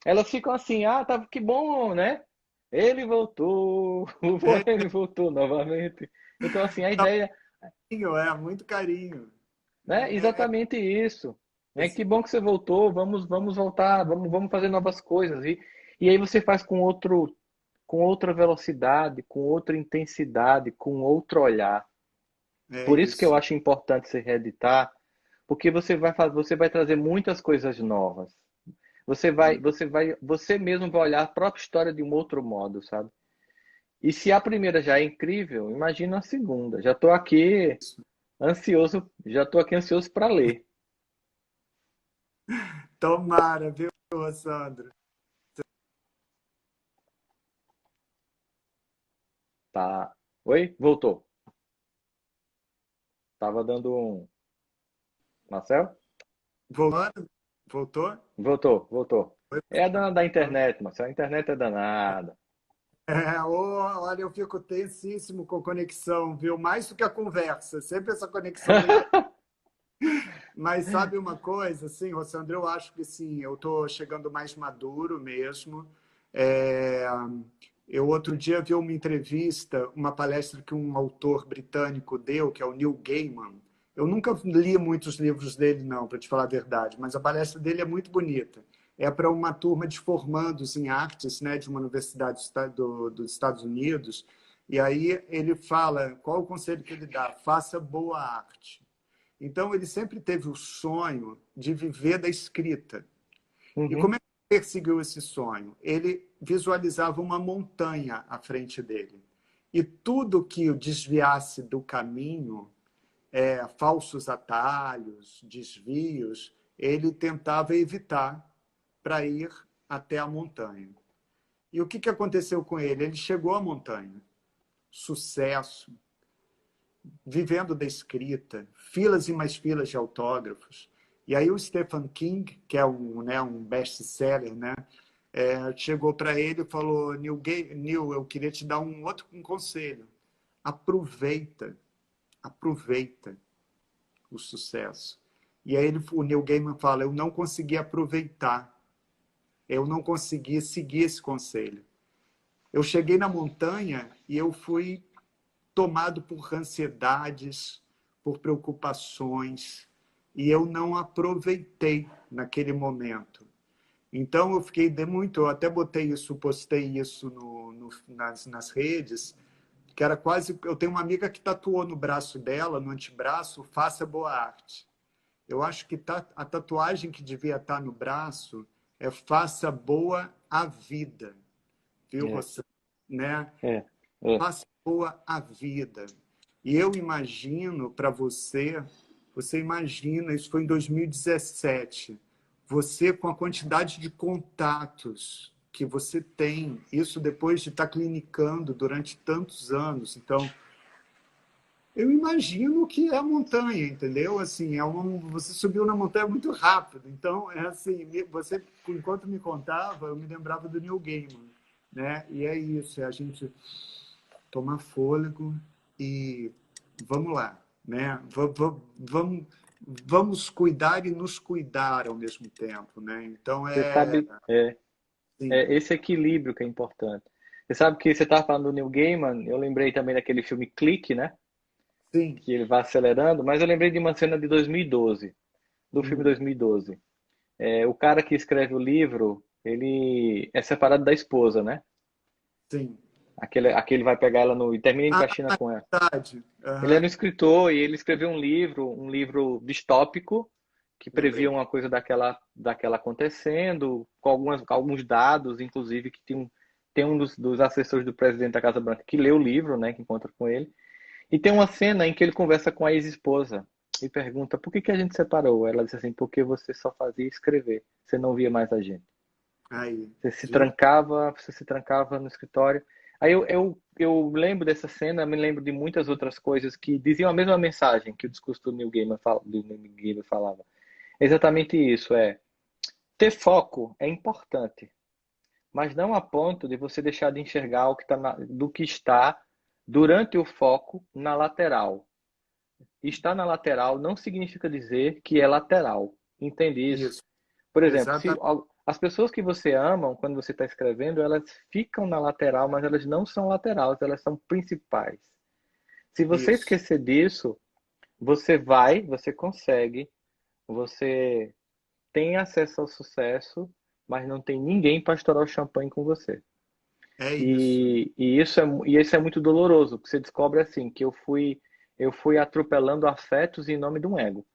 elas ficam assim, ah, tá, que bom, né? Ele voltou, É ele voltou novamente. Então, assim, a ideia, carinho, muito carinho. né? Exatamente isso. É que bom que você voltou, vamos voltar, vamos fazer novas coisas. E aí você faz com outra velocidade, com outra intensidade, com outro olhar. É Por isso que eu isso. acho importante se reeditar, porque você vai trazer muitas coisas novas. Você mesmo vai olhar a própria história de um outro modo, sabe? E se a primeira já é incrível, imagina a segunda. Já estou aqui ansioso para ler. Tomara, viu, Sandro? Tá. Oi? Voltou. Tava dando um. Marcel? Voltou? Voltou? Voltou. É a dona da internet, Marcel. A internet é danada. Olha, eu fico tensíssimo com conexão, viu? Mais do que a conversa. Sempre essa conexão vem. Mas sabe uma coisa, assim, Rossandro, eu acho que sim, eu estou chegando mais maduro mesmo. É, Eu outro dia vi uma entrevista, uma palestra que um autor britânico deu, que é o Neil Gaiman. Eu nunca li muitos livros dele, não, para te falar a verdade, mas a palestra dele é muito bonita. É para uma turma de formandos em artes, né, de uma universidade dos Estados Unidos. E aí ele fala, qual o conselho que ele dá? Faça boa arte. Então, ele sempre teve o sonho de viver da escrita. E Uhum. como é que ele perseguiu esse sonho? Ele visualizava uma montanha à frente dele. E tudo que o desviasse do caminho, falsos atalhos, desvios, ele tentava evitar para ir até a montanha. E o que aconteceu com ele? Ele chegou à montanha. Sucesso, vivendo da escrita, filas e mais filas de autógrafos. E aí o Stephen King, que é um best-seller, né, chegou para ele e falou, Neil, eu queria te dar um conselho. Aproveita, aproveita o sucesso. E aí o Neil Gaiman fala, eu não consegui aproveitar, eu não consegui seguir esse conselho. Eu cheguei na montanha e eu fui tomado por ansiedades, por preocupações, e eu não aproveitei naquele momento. Então eu fiquei de muito, eu até postei isso nas redes, que era quase, eu tenho uma amiga que tatuou no braço dela, no antebraço, faça boa arte. Eu acho que a tatuagem que devia estar no braço é faça boa a vida, viu, É, você, né? é, é. Passou a vida. E eu imagino para você, você imagina, isso foi em 2017, você com a quantidade de contatos que você tem, isso depois de estar clinicando durante tantos anos. Então, eu imagino que é a montanha, entendeu? Assim, você subiu na montanha muito rápido. Então, é assim, você, enquanto me contava, eu me lembrava do Neil Gaiman, né? E é isso, é a gente tomar fôlego e vamos lá, né? Vamos cuidar e nos cuidar ao mesmo tempo, né? Então Você sabe, sim, esse equilíbrio que é importante. Você sabe que você estava falando do Neil Gaiman, eu lembrei também daquele filme Clique, né? sim, Que ele vai acelerando, mas eu lembrei de uma cena de 2012, do filme uhum, 2012. O cara que escreve o livro, ele é separado da esposa, né? sim. Aquele vai pegar ela no e termina indo Ah, pra China com ela. verdade. Ele era um Aham, escritor e ele escreveu um livro distópico que previa lembrei. uma coisa daquela acontecendo, com alguns dados, inclusive que tem um dos assessores do presidente da Casa Branca que lê o livro, né, que encontra com ele. E tem uma cena em que ele conversa com a ex-esposa e pergunta por que a gente separou. Ela disse assim, porque você só fazia escrever, você não via mais a gente. Aí, viu? Você se trancava no escritório. Aí eu lembro dessa cena, me lembro de muitas outras coisas que diziam a mesma mensagem que o discurso do Neil Gaiman falava. Exatamente isso, ter foco é importante, mas não a ponto de você deixar de enxergar do que está durante o foco na lateral. Estar na lateral não significa dizer que é lateral. Entende isso? Isso. Por exemplo, se Exatamente. as pessoas que você ama, quando você está escrevendo, elas ficam na lateral, mas elas não são laterais, elas são principais. Se você Isso. esquecer disso, você consegue, você tem acesso ao sucesso, mas não tem ninguém para estourar o champanhe com você. É isso. E isso é muito doloroso, porque você descobre assim que eu fui atropelando afetos em nome de um ego.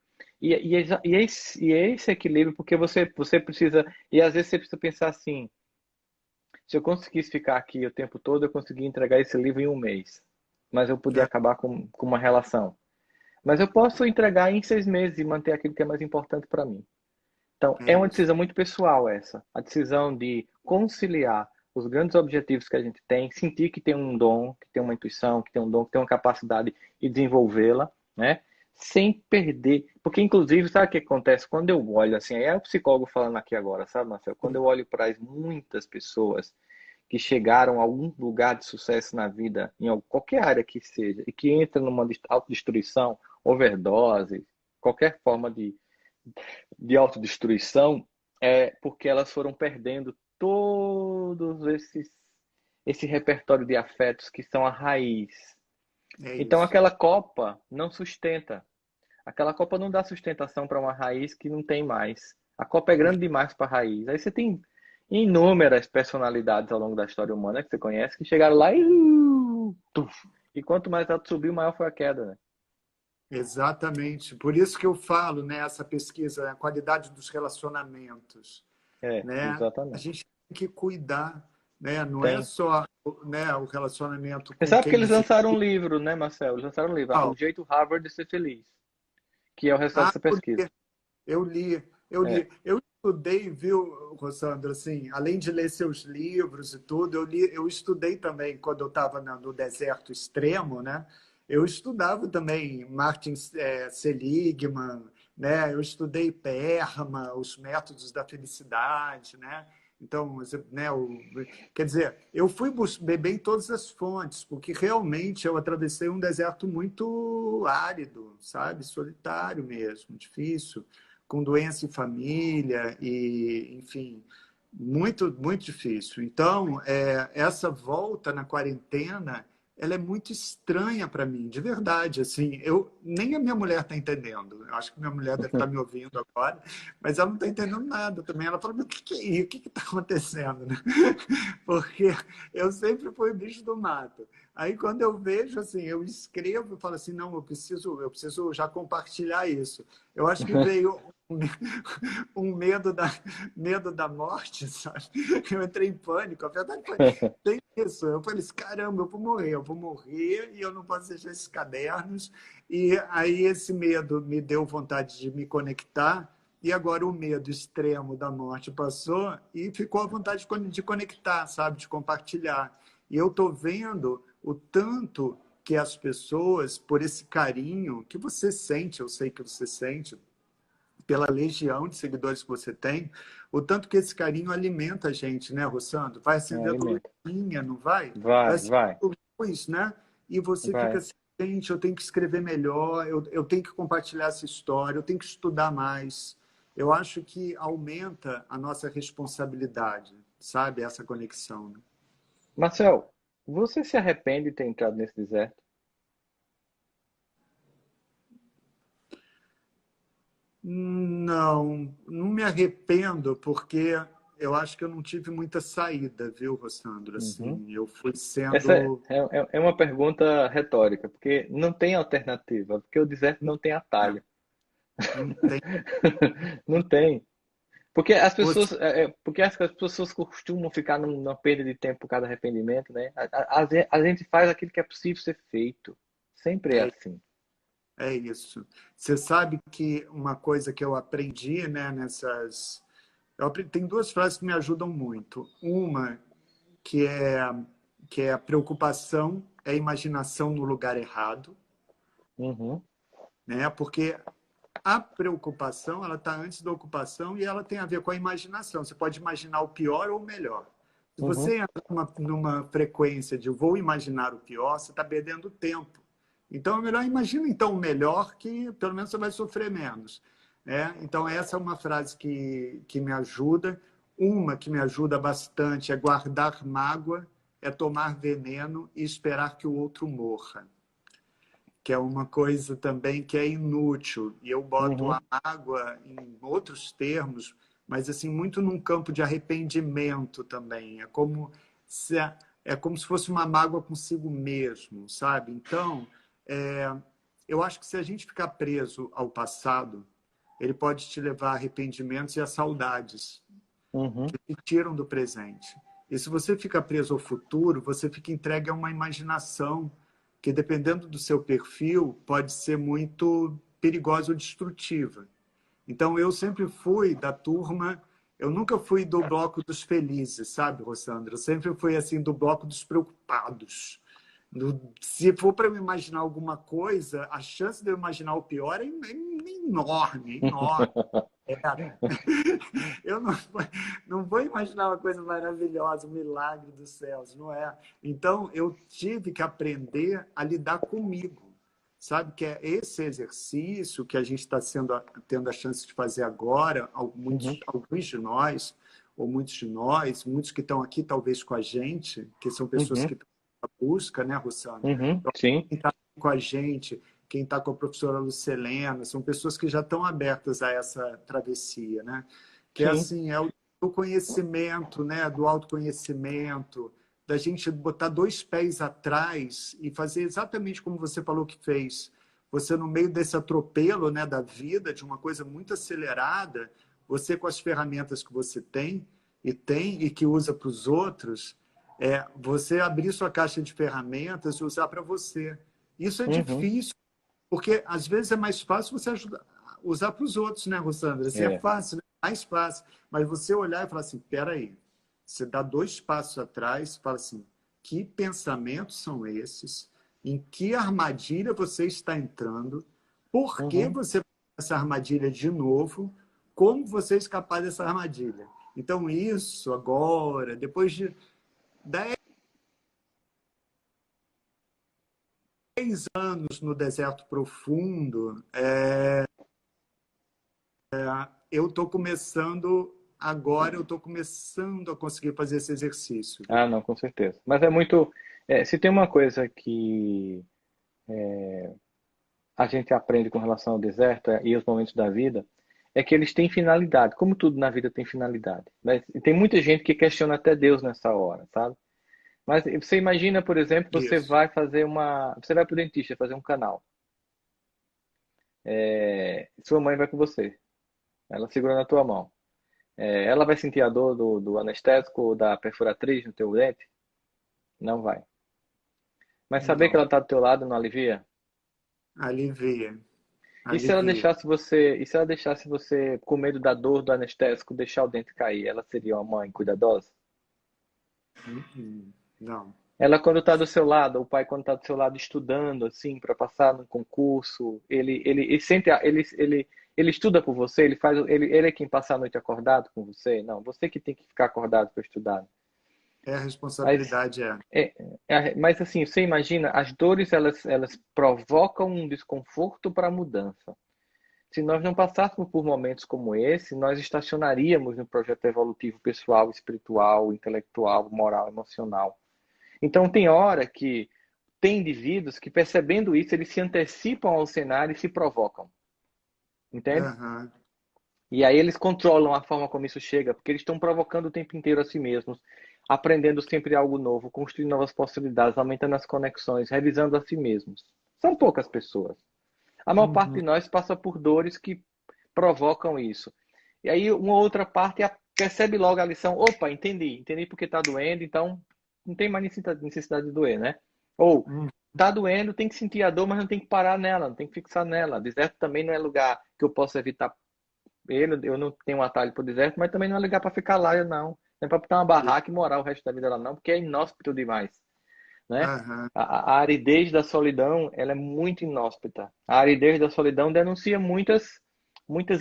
E é esse equilíbrio, porque você precisa, e às vezes você precisa pensar assim, se eu conseguisse ficar aqui o tempo todo, eu conseguia entregar esse livro em um mês, mas eu podia É, acabar com uma relação. Mas eu posso entregar em 6 meses e manter aquilo que é mais importante para mim. Então, é é uma isso. decisão muito pessoal essa. A decisão de conciliar os grandes objetivos que a gente tem, sentir que tem um dom, que tem uma intuição, que tem um dom, que tem uma capacidade e desenvolvê-la, né? Sem perder. Porque, inclusive, sabe o que acontece? Quando eu olho assim, aí é o psicólogo falando aqui agora, sabe, Marcelo? Quando eu olho para as muitas pessoas que chegaram a algum lugar de sucesso na vida, em qualquer área que seja, e que entram numa autodestruição, overdose, qualquer forma de autodestruição, é porque elas foram perdendo todos esse repertório de afetos que são a raiz. É Então isso. aquela copa não sustenta. Aquela copa não dá sustentação para uma raiz que não tem mais. A copa é grande demais para a raiz. Aí você tem inúmeras personalidades ao longo da história humana que você conhece que chegaram lá e quanto mais alto subiu, maior foi a queda, né? Exatamente. Por isso que eu falo, né, essa pesquisa, a qualidade dos relacionamentos, É, né? A exatamente. gente tem que cuidar, né? Não é Tem. só, né, o relacionamento Você com sabe que quem eles você... lançaram um livro, né, Marcelo? Eles lançaram um livro, O Jeito Harvard de Ser Feliz, que é o resultado Ah, dessa pesquisa. eu li, eu É. li. Eu estudei, viu, Rossandra, assim, além de ler seus livros e tudo, eu estudei também quando eu estava no deserto extremo, né? Eu estudava também Martin Seligman, né? Eu estudei PERMA, os métodos da felicidade, né? Então, né, quer dizer, eu fui beber em todas as fontes, porque realmente eu atravessei um deserto muito árido, sabe? Solitário mesmo, difícil, com doença em família e, enfim, muito, muito difícil. Então, essa volta na quarentena, ela é muito estranha para mim, de verdade. Assim, nem a minha mulher está entendendo. Eu acho que minha mulher deve estar me ouvindo agora, mas ela não está entendendo nada também. Ela fala, mas o que é isso? O que está acontecendo? Né? Porque eu sempre fui bicho do mato. Aí quando eu vejo assim, eu escrevo e falo assim, não, eu preciso já compartilhar isso. Eu acho que veio um medo da morte, sabe? Eu entrei em pânico. A verdade foi, tem isso. Eu falei assim, caramba, eu vou morrer e eu não posso deixar esses cadernos. E aí esse medo me deu vontade de me conectar. E agora o medo extremo da morte passou e ficou a vontade de conectar, sabe? De compartilhar. E eu estou vendo o tanto que as pessoas, por esse carinho que você sente, eu sei que você sente, pela legião de seguidores que você tem, o tanto que esse carinho alimenta a gente, né, Rossandro? Vai É, acendendo alimenta. luzinha, não vai? Vai Vai, vai, acendendo luz, né? E você fica vai. assim, gente, eu tenho que escrever melhor, eu tenho que compartilhar essa história, eu tenho que estudar mais. Eu acho que aumenta a nossa responsabilidade, sabe? Essa conexão. Né? Marcel, você se arrepende de ter entrado nesse deserto? Não, não me arrependo, porque eu acho que eu não tive muita saída, viu, Rossandro? Uhum. Assim, eu fui Essa é, sendo. é, é uma pergunta retórica, porque não tem alternativa, porque o deserto não tem Não, atalho. não tem. Não tem. Porque as Você, pessoas, porque as pessoas costumam ficar numa perda de tempo por causa do arrependimento, né? A gente faz aquilo que é possível ser feito. Sempre é é, assim. é isso. Você sabe que uma coisa que eu aprendi, né, nessas. Tem duas frases que me ajudam muito. Uma que é, que é a preocupação é a imaginação no lugar errado, Uhum, né? Porque a preocupação, ela está antes da ocupação e ela tem a ver com a imaginação. Você pode imaginar o pior ou o melhor. Se uhum. você entra numa frequência de vou imaginar o pior, você está perdendo tempo. Então, é melhor imagina então o melhor, que pelo menos você vai sofrer menos. Então, essa é uma frase que me ajuda. Uma que me ajuda bastante é guardar mágoa, é tomar veneno e esperar que o outro morra, que é uma coisa também que é inútil. E eu boto a Uhum, mágoa em outros termos, mas assim muito num campo de arrependimento também. Se, é como se fosse uma mágoa consigo mesmo, sabe? Então, é, eu acho que se a gente ficar preso ao passado, ele pode te levar a arrependimentos e a saudades uhum, que te tiram do presente. E se você fica preso ao futuro, você fica entregue a uma imaginação que, dependendo do seu perfil, pode ser muito perigosa ou destrutiva. Então, eu sempre fui da turma, eu nunca fui do bloco dos felizes, sabe, Rossandra? Eu sempre fui assim do bloco dos preocupados. Se for para eu imaginar alguma coisa, a chance de eu imaginar o pior é enorme, enorme. Eu não vou imaginar uma coisa maravilhosa, um milagre dos céus, não é? Então, eu tive que aprender a lidar comigo, sabe? Que é esse exercício que a gente está tendo a chance de fazer agora, uhum, alguns de nós, ou muitos de nós, muitos que estão aqui talvez com a gente, que são pessoas que uhum, estão na busca, né, Rossandra? uhum, Então, sim, quem está com a gente, quem está com a professora Lucelena, são pessoas que já estão abertas a essa travessia, né? Que é sim, assim, é o do conhecimento, né? Do autoconhecimento, da gente botar dois pés atrás e fazer exatamente como você falou que fez. Você, no meio desse atropelo, né, da vida, de uma coisa muito acelerada, você com as ferramentas que você tem e que usa para os outros, você abrir sua caixa de ferramentas e usar para você. Isso é uhum, difícil, porque às vezes é mais fácil você usar para os outros, né, Rossandra? Assim, é é, fácil, né? Mais fácil. Mas você olhar e falar assim, peraí, você dá dois passos atrás e fala assim, que pensamentos são esses? Em que armadilha você está entrando? Por que uhum. você vai nessa armadilha de novo? Como você escapar dessa armadilha? Então, isso agora, depois de 10 anos no deserto profundo, eu estou começando agora, eu estou começando a conseguir fazer esse exercício, Ah, viu? não, com certeza. Mas é muito. Se tem uma coisa que a gente aprende com relação ao deserto e os momentos da vida, é que eles têm finalidade, como tudo na vida tem finalidade. Mas tem muita gente que questiona até Deus nessa hora, sabe? Mas você imagina, por exemplo, Isso. você vai para o dentista fazer um canal. Sua mãe vai com você, ela segura na tua mão. Ela vai sentir a dor do anestésico ou da perfuratriz no teu dente? Não vai. Mas saber que ela Não. está do teu lado não alivia? Alivia. E se ela Alivia. deixasse você, e se ela deixasse você com medo da dor do anestésico, deixar o dente cair, ela seria uma mãe cuidadosa? Não. Ela quando está do seu lado, o pai quando está do seu lado estudando assim para passar num concurso, ele sempre ele estuda por você, ele é quem passa a noite acordado com você? Não, você que tem que ficar acordado para estudar. É a Mas responsabilidade, é. mas assim, você imagina, as dores elas provocam um desconforto para a mudança. Se nós não passássemos por momentos como esse, nós estacionaríamos no projeto evolutivo pessoal, espiritual, intelectual, moral, emocional. Então, tem hora que tem indivíduos que, percebendo isso, eles se antecipam ao cenário e se provocam, entende? Aham. E aí eles controlam a forma como isso chega, porque eles estão provocando o tempo inteiro a si mesmos, aprendendo sempre algo novo, construindo novas possibilidades, aumentando as conexões, revisando a si mesmos. São poucas pessoas. A maior parte Uhum. de nós passa por dores que provocam isso. E aí uma outra parte percebe logo a lição. Opa, entendi porque está doendo, então não tem mais necessidade de doer, né? Ou Uhum. tá doendo, tem que sentir a dor, mas não tem que parar nela, não tem que fixar nela. Deserto também não é lugar que eu possa evitar ele, eu não tenho um atalho para o deserto, mas também não é lugar para ficar lá, eu não. Não é para botar uma barraca e morar o resto da vida lá, não, porque é inóspito demais, né? Aham. A aridez da solidão, ela é muito inóspita. A aridez da solidão denuncia muitas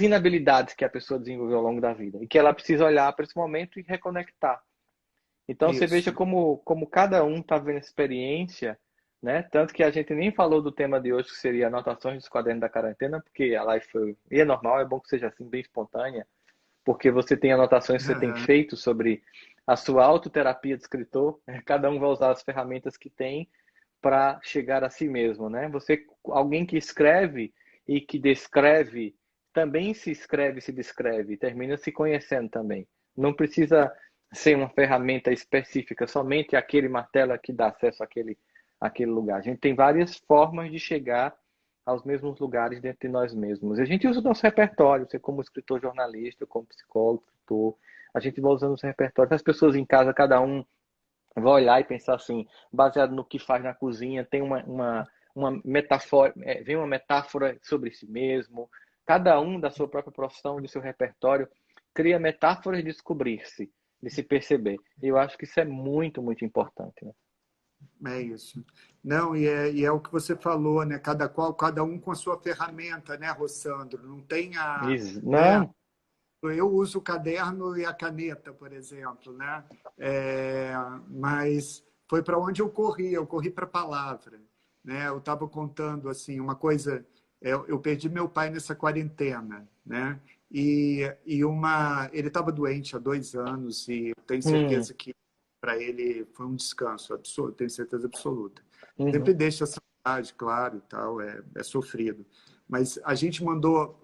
inabilidades que a pessoa desenvolveu ao longo da vida e que ela precisa olhar para esse momento e reconectar. Então você veja Isso. como cada um está vendo a experiência né? Tanto que a gente nem falou do tema de hoje, que seria anotações dos quadernos da quarentena, porque a live foi... E é normal, é bom que seja assim, bem espontânea, porque você tem anotações que você tem feito sobre a sua autoterapia de escritor, cada um vai usar as ferramentas que tem para chegar a si mesmo, né? Você, alguém que escreve e que descreve, também se escreve, se descreve, termina se conhecendo também. Não precisa ser uma ferramenta específica, somente aquele martelo que dá acesso àquele lugar. A gente tem várias formas de chegar aos mesmos lugares dentro de nós mesmos. A gente usa o nosso repertório, você como escritor jornalista, como psicólogo, escritor, a gente vai usando os repertórios. As pessoas em casa, cada um vai olhar e pensar assim, baseado no que faz na cozinha, tem uma metáfora, vem uma metáfora sobre si mesmo. Cada um da sua própria profissão, do seu repertório, cria metáforas de descobrir-se, de se perceber. E eu acho que isso é muito, muito importante, né? É isso. Não, e é o que você falou, né? Cada um com a sua ferramenta, né, Rossandro? Não tem né? Não. Eu uso o caderno e a caneta, por exemplo, né? É, mas foi para onde eu corri para a palavra, né? Eu estava contando assim uma coisa. Eu perdi meu pai nessa quarentena, né? Ele estava doente há 2 anos e eu tenho certeza que para ele foi um descanso absoluto, tenho certeza absoluta. Sempre Uhum. deixa saudade, claro, e tal, é sofrido. Mas a gente mandou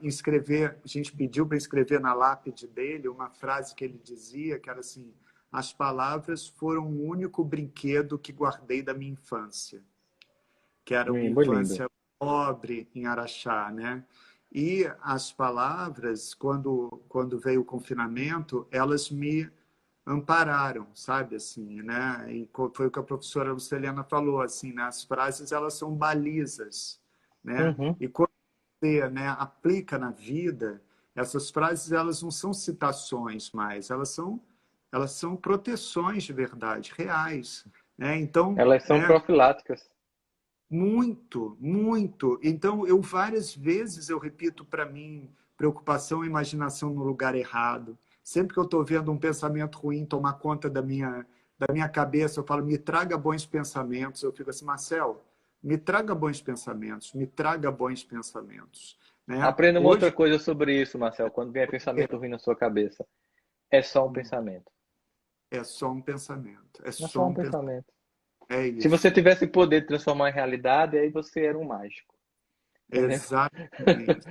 inscrever, a gente pediu para escrever na lápide dele uma frase que ele dizia, que era assim: as palavras foram o único brinquedo que guardei da minha infância, que era uma Muito lindo. infância pobre em Araxá, né? E as palavras, quando veio o confinamento, elas me ampararam, sabe, assim, né? E foi o que a professora Luceliana falou, assim, né? As frases, elas são balizas, né? Uhum. E quando você, né, aplica na vida, essas frases, elas não são citações mais, elas são proteções de verdade, reais, né? Então, Elas são né, profiláticas. muito, muito. Então, eu várias vezes eu repito para mim, preocupação e imaginação no lugar errado. Sempre que eu estou vendo um pensamento ruim tomar conta da minha cabeça, eu falo, me traga bons pensamentos. Eu fico assim, Marcel, me traga bons pensamentos, me traga bons pensamentos. Né? Aprenda uma outra Hoje coisa sobre isso, Marcel. Quando vier pensamento ruim na sua cabeça, é só um pensamento. é só um pensamento, é É só só um um pensamento. pensamento. É Se você isso. tivesse poder de transformar em realidade, aí você era um mágico. Entendeu? Exatamente.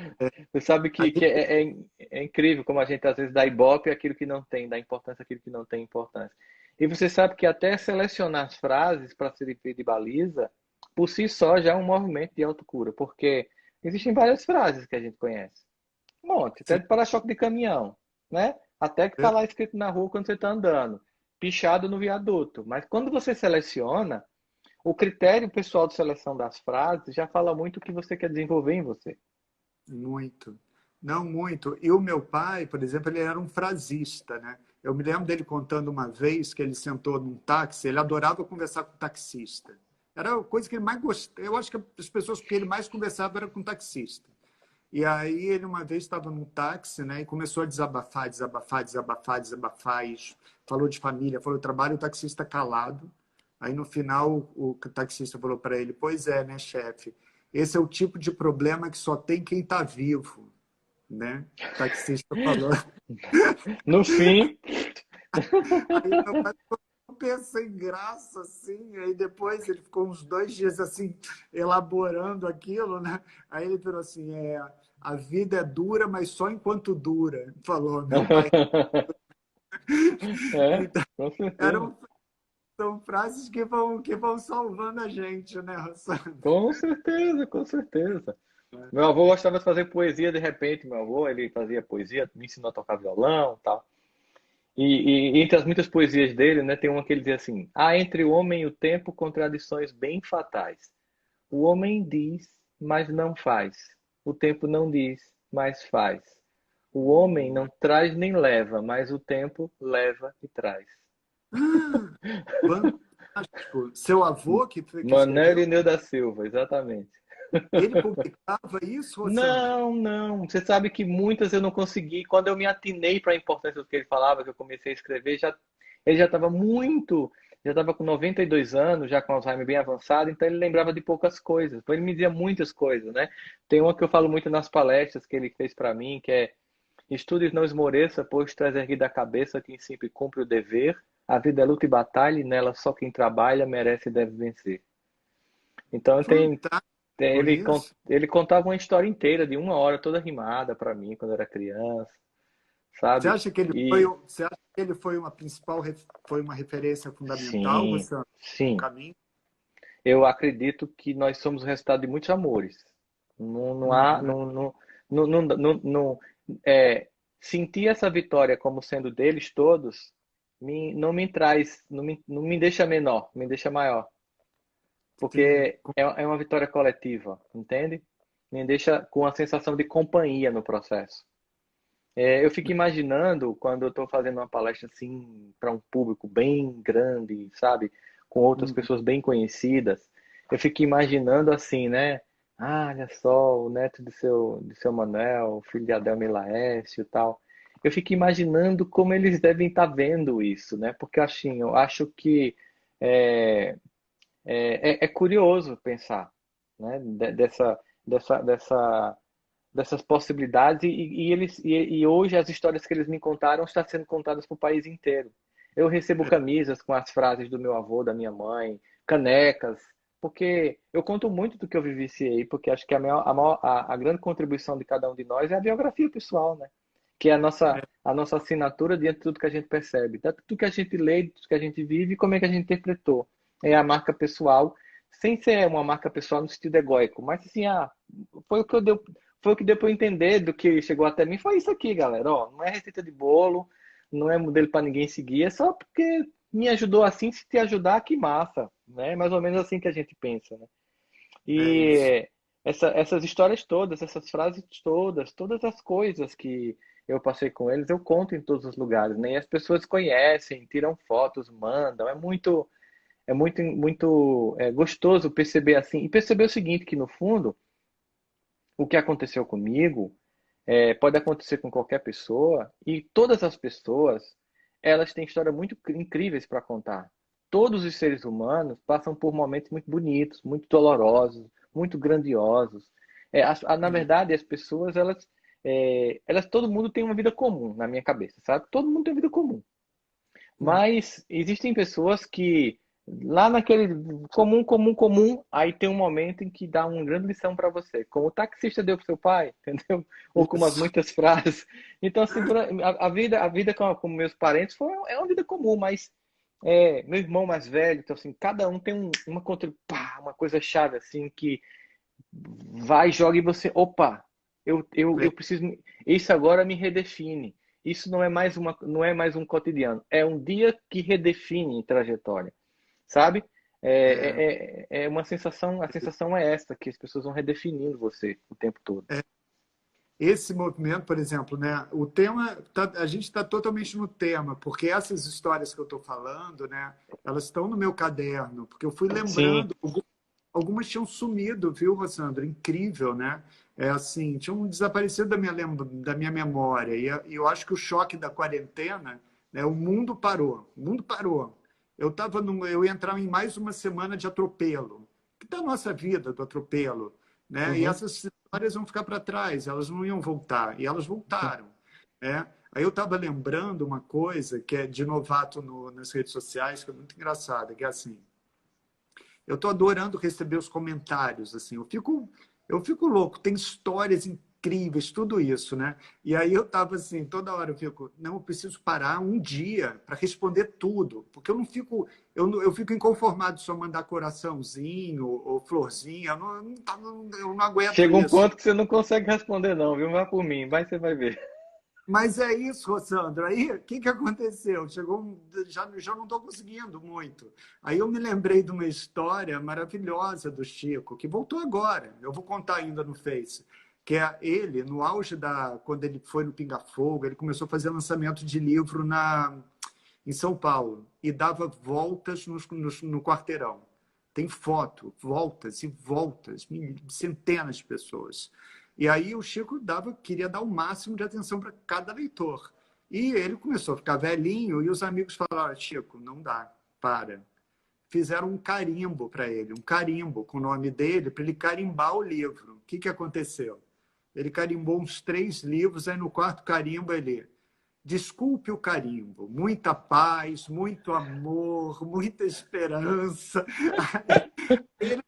Você sabe A que gente é incrível como a gente às vezes dá ibope àquilo que não tem, dá importância àquilo que não tem importância. E você sabe que até selecionar as frases para servir de baliza, por si só já é um movimento de autocura, porque existem várias frases que a gente conhece. Um monte, até de para-choque de caminhão, né? Até que está lá escrito na rua quando você está andando, pichado no viaduto. Mas quando você seleciona, o critério pessoal de seleção das frases já fala muito o que você quer desenvolver em você. Muito. Não muito. E o meu pai, por exemplo, ele era um frasista, né? Eu me lembro dele contando uma vez que ele sentou num táxi, ele adorava conversar com o taxista. Era a coisa que ele mais gostava. Eu acho que as pessoas que ele mais conversava era com o taxista. E aí ele uma vez estava num táxi, né, e começou a desabafar, desabafar, desabafar, desabafar, e falou de família, falou de trabalho, o taxista calado. Aí no final o taxista falou para ele: "Pois é, né, chefe? Esse é o tipo de problema que só tem quem está vivo", né? O taxista falou. No fim, Aí meu pai pensa em graça, assim. Aí depois ele ficou uns 2 dias assim, elaborando aquilo, né? Aí ele falou assim: a vida é dura, mas só enquanto dura, falou meu pai. é, Então, com certeza. eram, são frases que vão salvando a gente, né, Rossandro? Com certeza, com certeza. Meu avô gostava de fazer poesia de repente. Meu avô, ele fazia poesia, me ensinou a tocar violão, e tal. E entre as muitas poesias dele, né, tem uma que ele diz assim: há entre o homem e o tempo contradições bem fatais. O homem diz, mas não faz. O tempo não diz, mas faz. O homem não traz nem leva, mas o tempo leva e traz. Ah, fantástico. Seu avô que Manuel escreveu? Irineu da Silva, exatamente. Ele publicava isso, Rossandro? Não, não. Você sabe que muitas eu não consegui. Quando eu me atinei para a importância do que ele falava, que eu comecei a escrever, ele já estava muito já estava com 92 anos, já com Alzheimer bem avançado, então ele lembrava de poucas coisas. Então ele me dizia muitas coisas, né? Tem uma que eu falo muito nas palestras que ele fez para mim, que é: estude e não esmoreça, pois traz erguida a cabeça quem sempre cumpre o dever. A vida é luta e batalha, e nela só quem trabalha merece e deve vencer. Então Fantástico isso. ele contava uma história inteira de 1 hora, toda rimada para mim quando eu era criança, sabe? E Você acha que ele foi uma foi uma referência fundamental, sim, Luciano, no sim. caminho? Eu acredito que nós somos o resultado de muitos amores. Não, não há, Uhum. não, sentir essa vitória como sendo deles todos não me traz, não me deixa menor, me deixa maior, Sim. porque é uma vitória coletiva, entende? Me deixa com a sensação de companhia no processo. Eu fico imaginando quando eu estou fazendo uma palestra assim para um público bem grande, sabe, com outras Uhum. pessoas bem conhecidas, eu fico imaginando assim, né? Ah, olha só, o neto de seu Manuel, filho de Adelmo e Laércio e tal. Eu fico imaginando como eles devem estar vendo isso, né? Porque assim, eu acho que é, é curioso pensar, né? Dessas possibilidades e hoje as histórias que eles me contaram estão sendo contadas para o país inteiro. Eu recebo É, camisas com as frases do meu avô, da minha mãe, canecas, porque eu conto muito do que eu vivenciei, porque acho que a grande contribuição de cada um de nós é a biografia pessoal, né? Que é é, a nossa assinatura diante de tudo que a gente percebe, tanto tudo que a gente lê, tudo que a gente vive, e como é que a gente interpretou. É a marca pessoal, sem ser uma marca pessoal no sentido egóico, mas assim, foi o que eu deu, foi o que deu para eu entender do que chegou até mim. Foi isso aqui, galera. Ó, não é receita de bolo, não é modelo para ninguém seguir, é só porque me ajudou assim. Se te ajudar, que massa, né? Mais ou menos assim que a gente pensa, né? é isso. E essas histórias todas, essas frases todas, todas as coisas que eu passei com eles, eu conto em todos os lugares, né? E as pessoas conhecem, tiram fotos, mandam. É muito gostoso perceber assim. E perceber o seguinte, que no fundo, o que aconteceu comigo pode acontecer com qualquer pessoa, e todas as pessoas, elas têm histórias muito incríveis para contar. Todos os seres humanos passam por momentos muito bonitos, muito dolorosos, muito grandiosos. Na Sim. verdade, as pessoas, todo mundo tem uma vida comum na minha cabeça, sabe? Todo mundo tem uma vida comum. Sim. Mas existem pessoas que, lá naquele comum, comum, comum, aí tem um momento em que dá uma grande lição para você. Como o taxista deu para seu pai, entendeu? Ou como as Isso. muitas frases. Então, assim, a vida com meus parentes é uma vida comum, mas meu irmão mais velho, então, assim, cada um tem uma coisa chave, assim, que vai, joga e você, opa, eu preciso, isso agora me redefine. Isso não é mais um cotidiano, é um dia que redefine trajetória, sabe? É, É uma sensação, a sensação é essa, que as pessoas vão redefinindo você o tempo todo. esse movimento, por exemplo, né? O tema, a gente está totalmente no tema, porque essas histórias que eu estou falando, né? Elas estão no meu caderno, porque eu fui Sim, lembrando. Algumas tinham sumido, viu, Rossandro? Incrível, né? É assim, tinham desaparecido da minha memória. E eu acho que o choque da quarentena, né? O mundo parou. O mundo parou. Eu ia entrar em mais uma semana de atropelo, que da nossa vida, do atropelo, né? E uhum, essas histórias vão ficar para trás, elas não iam voltar. E elas voltaram, né? Aí eu estava lembrando uma coisa que é de novato nas redes sociais, que é muito engraçada, que é assim, eu estou adorando receber os comentários, assim, eu fico louco, tem histórias incríveis, tudo isso, né? E aí eu estava assim, toda hora eu fico, não, eu preciso parar um dia para responder tudo, porque eu não fico, eu fico inconformado só mandar coraçãozinho ou florzinha, eu não aguento chega um isso. ponto que você não consegue responder não, viu? Vai por mim, vai, você vai ver. Mas é isso, Rossandro. Aí, o que, que aconteceu? Já não estou conseguindo muito. Aí eu me lembrei de uma história maravilhosa do Chico, que voltou agora. Eu vou contar ainda no Face. Que é ele, no auge quando ele foi no Pinga Fogo, ele começou a fazer lançamento de livro em São Paulo e dava voltas no quarteirão. Tem foto, voltas e voltas, centenas de pessoas. E aí o Chico queria dar o máximo de atenção para cada leitor. E ele começou a ficar velhinho e os amigos falaram: Chico, não dá, para. fizeram um carimbo para ele, um carimbo com o nome dele, para ele carimbar o livro. O que, que aconteceu? Ele carimbou uns 3 livros, aí no quarto carimbo ele... Desculpe o carimbo, muita paz, muito amor, muita esperança. Ele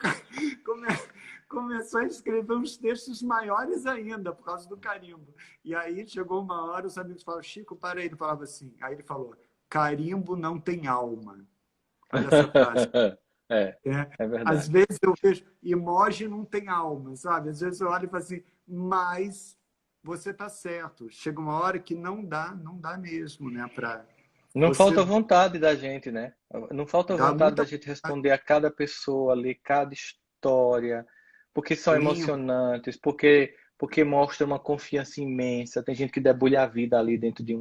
começou a escrever uns textos maiores ainda por causa do carimbo. E aí chegou uma hora, os amigos falaram, Chico, para aí. Ele falava assim. Aí ele falou, carimbo não tem alma. Olha essa frase. É Às verdade. vezes eu vejo, emoji não tem alma, sabe? Às vezes eu olho e falo assim, mas você está certo. Chega uma hora que não dá mesmo, né? Para Não você falta vontade da gente, né? Não falta dar vontade da muita gente responder a cada pessoa, ler cada história, porque são limpo. emocionantes, porque mostra uma confiança imensa. Tem gente que debulha a vida ali dentro de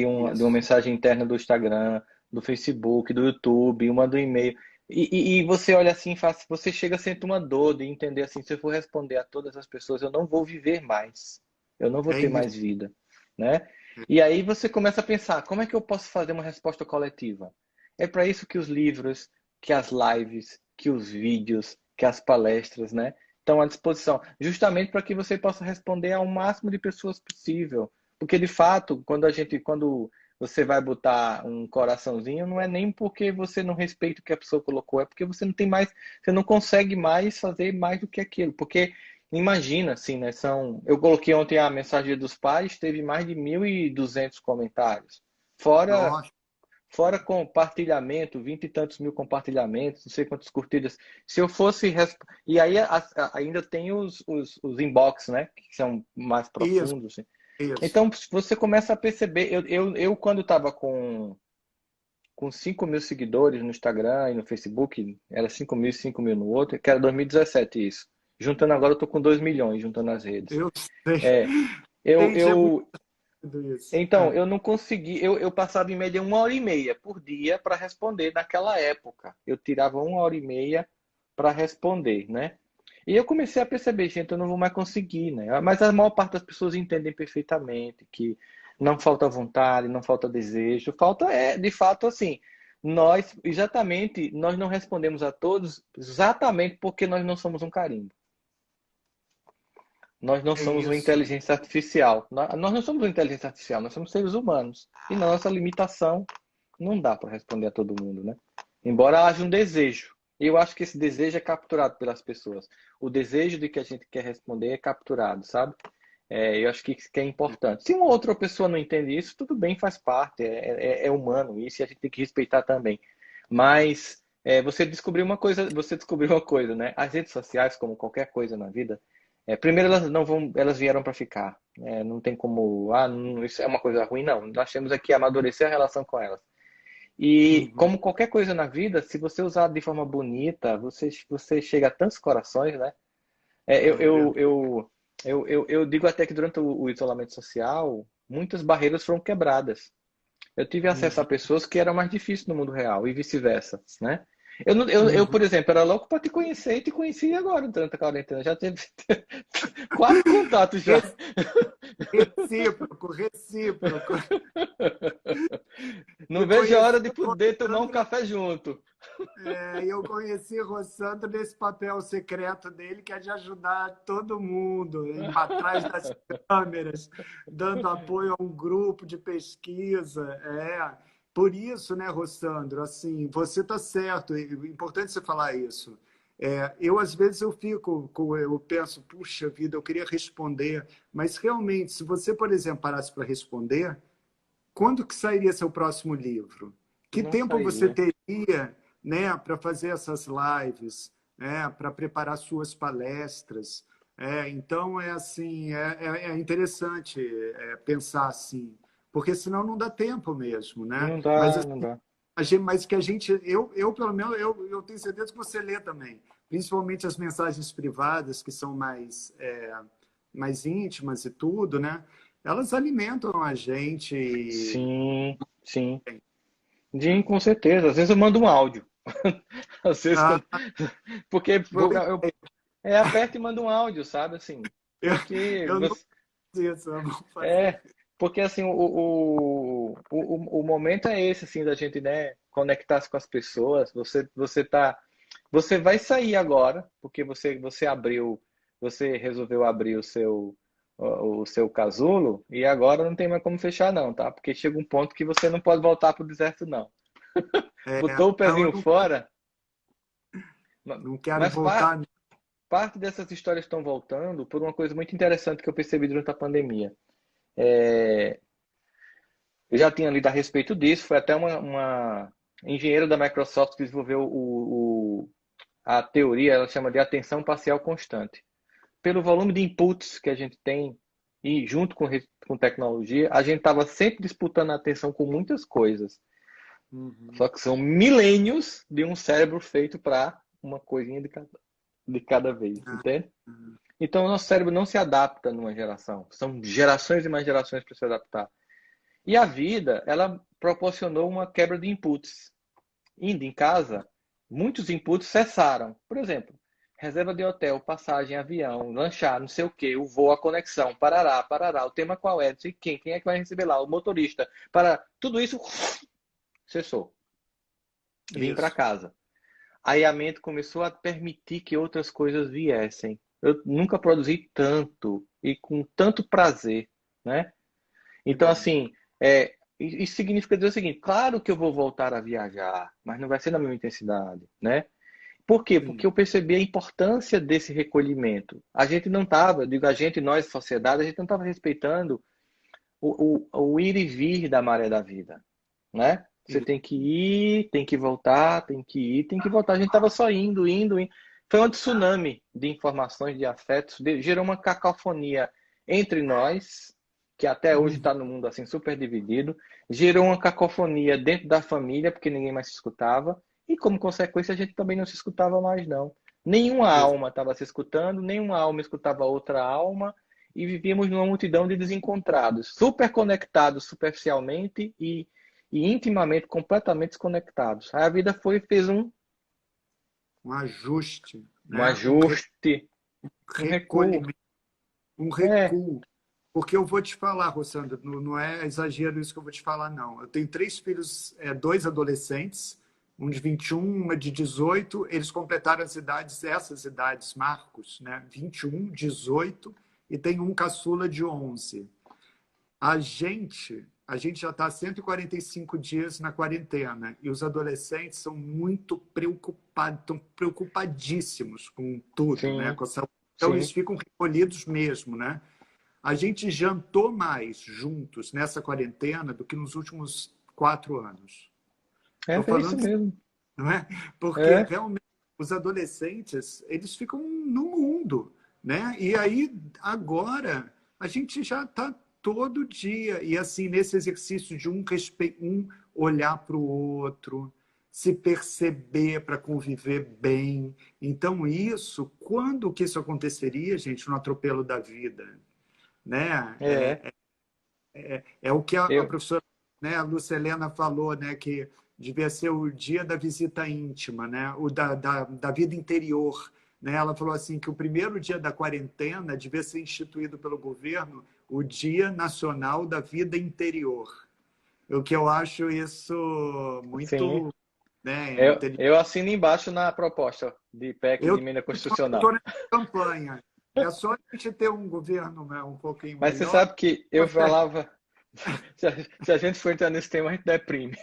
uma Isso. mensagem interna do Instagram, do Facebook, do YouTube, uma do e-mail. E você olha assim, faz, você chega a sentir uma dor de entender assim, se eu for responder a todas as pessoas, eu não vou viver mais. Eu não vou É ter isso. mais vida, né? E aí você começa a pensar, como é que eu posso fazer uma resposta coletiva? É para isso que os livros, que as lives, que os vídeos, que as palestras, né, estão à disposição, justamente para que você possa responder ao máximo de pessoas possível. Porque de fato, quando você vai botar um coraçãozinho, não é nem porque você não respeita o que a pessoa colocou, é porque você não tem mais, você não consegue mais fazer mais do que aquilo. Porque imagina, assim, né? Eu coloquei ontem a mensagem dos pais, teve mais de 1.200 comentários. Fora, Nossa, fora compartilhamento, 20 e tantos mil compartilhamentos, não sei quantas curtidas. Se eu fosse. E aí ainda tem os inbox, né? Que são mais isso, profundos. Assim. isso. Então você começa a perceber. Eu quando estava com 5 mil seguidores no Instagram e no Facebook, era 5 mil e 5 mil no outro, que era 2017 isso. Juntando agora, eu tô com 2 milhões, juntando as redes. Eu sei. É, eu, Gente, é muito eu, isso. então, É. eu não consegui, eu passava em média 1 hora e meia por dia para responder naquela época. Eu tirava 1 hora e meia para responder, né? E eu comecei a perceber, gente, eu não vou mais conseguir, né? Mas a maior parte das pessoas entendem perfeitamente que não falta vontade, não falta desejo, falta de fato, assim, nós não respondemos a todos exatamente porque nós não somos um carimbo. Nós não É somos uma isso. inteligência artificial. Nós não somos uma inteligência artificial, nós somos seres humanos. E na nossa limitação, não dá para responder a todo mundo, né? Embora haja um desejo. E eu acho que esse desejo é capturado pelas pessoas. O desejo de que a gente quer responder é capturado, sabe? Eu acho que é importante. Se uma outra pessoa não entende isso, tudo bem, faz parte. É humano isso e a gente tem que respeitar também. Mas você descobriu uma coisa, né? As redes sociais, como qualquer coisa na vida, primeiro elas não vão, elas vieram para ficar. Não tem como, isso é uma coisa ruim, não. Nós temos aqui amadurecer a relação com elas. E Uhum. como qualquer coisa na vida, se você usar de forma bonita, você chega a tantos corações, né? É, eu, É eu, verdade. eu digo até que durante o isolamento social, muitas barreiras foram quebradas. Eu tive acesso a Uhum. pessoas que eram mais difíceis no mundo real e vice-versa, né? Eu, Uhum. por exemplo, era louco para te conhecer e te conheci agora durante a quarentena. Já teve 4 contatos já. Reci- Recíproco, recíproco. Não E vejo a hora conheci de o poder tomar um Rossandro, café junto. eu conheci o Rossandro nesse papel secreto dele, que é de ajudar todo mundo, atrás das câmeras, dando apoio a um grupo de pesquisa. Por isso, né, Rossandro, assim, você está certo, é importante você falar isso. Eu, às vezes, eu penso, puxa vida, eu queria responder, mas realmente, se você, por exemplo, parasse para responder, quando que sairia seu próximo livro? Que Não tempo você sairia. teria, né, para fazer essas lives, né, para preparar suas palestras? Então, é assim, é interessante pensar assim, porque senão não dá tempo mesmo, né? Não Mas, dá, não assim, dá. mas que a gente, eu pelo menos, eu tenho certeza que você lê também, principalmente as mensagens privadas, que são mais íntimas e tudo, né? Elas alimentam a gente. Sim, sim. Sim, com certeza. Às vezes eu mando um áudio. Às vezes Ah, quando... Porque boa eu ideia. aperto e mando um áudio, sabe? Assim, Eu, porque eu não você... fiz isso, eu vou fazer. É, porque assim, o momento é esse, assim, da gente, né? conectar-se com as pessoas. Você vai sair agora, porque você resolveu abrir o seu casulo e agora não tem mais como fechar não, tá? Porque chega um ponto que você não pode voltar pro deserto não. É, Botou o não, eu pezinho fora, não quero mas voltar. parte dessas histórias estão voltando por uma coisa muito interessante que eu percebi durante a pandemia. Eu já tinha lido a respeito disso, foi até uma engenheira da Microsoft que desenvolveu a teoria, ela chama de atenção parcial constante. Pelo volume de inputs que a gente tem e junto com tecnologia, a gente estava sempre disputando a atenção com muitas coisas. Uhum. Só que são milênios de um cérebro feito para uma coisinha de cada vez, entende? Então, o nosso cérebro não se adapta numa geração. São gerações e mais gerações para se adaptar. E a vida, ela proporcionou uma quebra de inputs. Indo em casa, muitos inputs cessaram. Por exemplo, reserva de hotel, passagem, avião, lanchar, não sei o quê, o voo, a conexão, parará, parará, o tema qual é, não sei quem é que vai receber lá, o motorista, para tudo isso cessou. Vim para Isso. casa. Aí a mente começou a permitir que outras coisas viessem. Eu nunca produzi tanto e com tanto prazer, né? Que Então, bom. assim, isso significa dizer o seguinte: claro que eu vou voltar a viajar, mas não vai ser na mesma intensidade, né? Por quê? Sim. Porque eu percebi a importância desse recolhimento. A gente não estava, digo a gente, nós, sociedade, a gente não estava respeitando o ir e vir da maré da vida, né? Você Isso. tem que ir, tem que voltar, tem que ir, tem que voltar. A gente estava só indo, indo, indo. Foi um tsunami de informações, de afetos, gerou uma cacofonia entre nós, que até hoje Uhum. está no mundo assim super dividido, gerou uma cacofonia dentro da família, porque ninguém mais se escutava, e como consequência a gente também não se escutava mais, não. Nenhuma Isso. alma estava se escutando, nenhuma alma escutava outra alma, e vivíamos numa multidão de desencontrados, super conectados superficialmente e intimamente, completamente desconectados. Aí a vida foi e fez Um ajuste, um né? ajuste, um recuo. Recolhimento, um É, recuo. Porque eu vou te falar, Rossandra, não é exagero isso que eu vou te falar, não. Eu tenho três filhos, dois adolescentes, um de 21, uma de 18. Eles completaram essas idades, Marcos, né? 21, 18, e tem um caçula de 11. A gente já está 145 dias na quarentena e os adolescentes são muito preocupados, estão preocupadíssimos com tudo, né? sim, Com a saúde. Então, eles sim. ficam recolhidos mesmo, né? A gente jantou mais juntos nessa quarentena do que nos últimos 4 anos. Estou É isso falando, mesmo. não é? Porque É, realmente os adolescentes, eles ficam no mundo, né? E aí agora a gente já está todo dia e assim nesse exercício de um olhar para o outro, se perceber para conviver bem. Então isso, quando que isso aconteceria, gente, no atropelo da vida, né? é. É o que a Eu, professora, né, a Lúcia Helena falou, né, que devia ser o dia da visita íntima, né, o da vida interior. Né? Ela falou assim que o primeiro dia da quarentena devia ser instituído pelo governo o Dia Nacional da Vida Interior. O que eu acho isso sim. muito, né, Eu, inteligente. eu assino embaixo na proposta de PEC de Eu emenda estou constitucional. nessa campanha. É só a gente ter um governo, né, um pouquinho Mas você melhor. sabe que eu falava. Se a gente for entrar nesse tema, a gente deprime.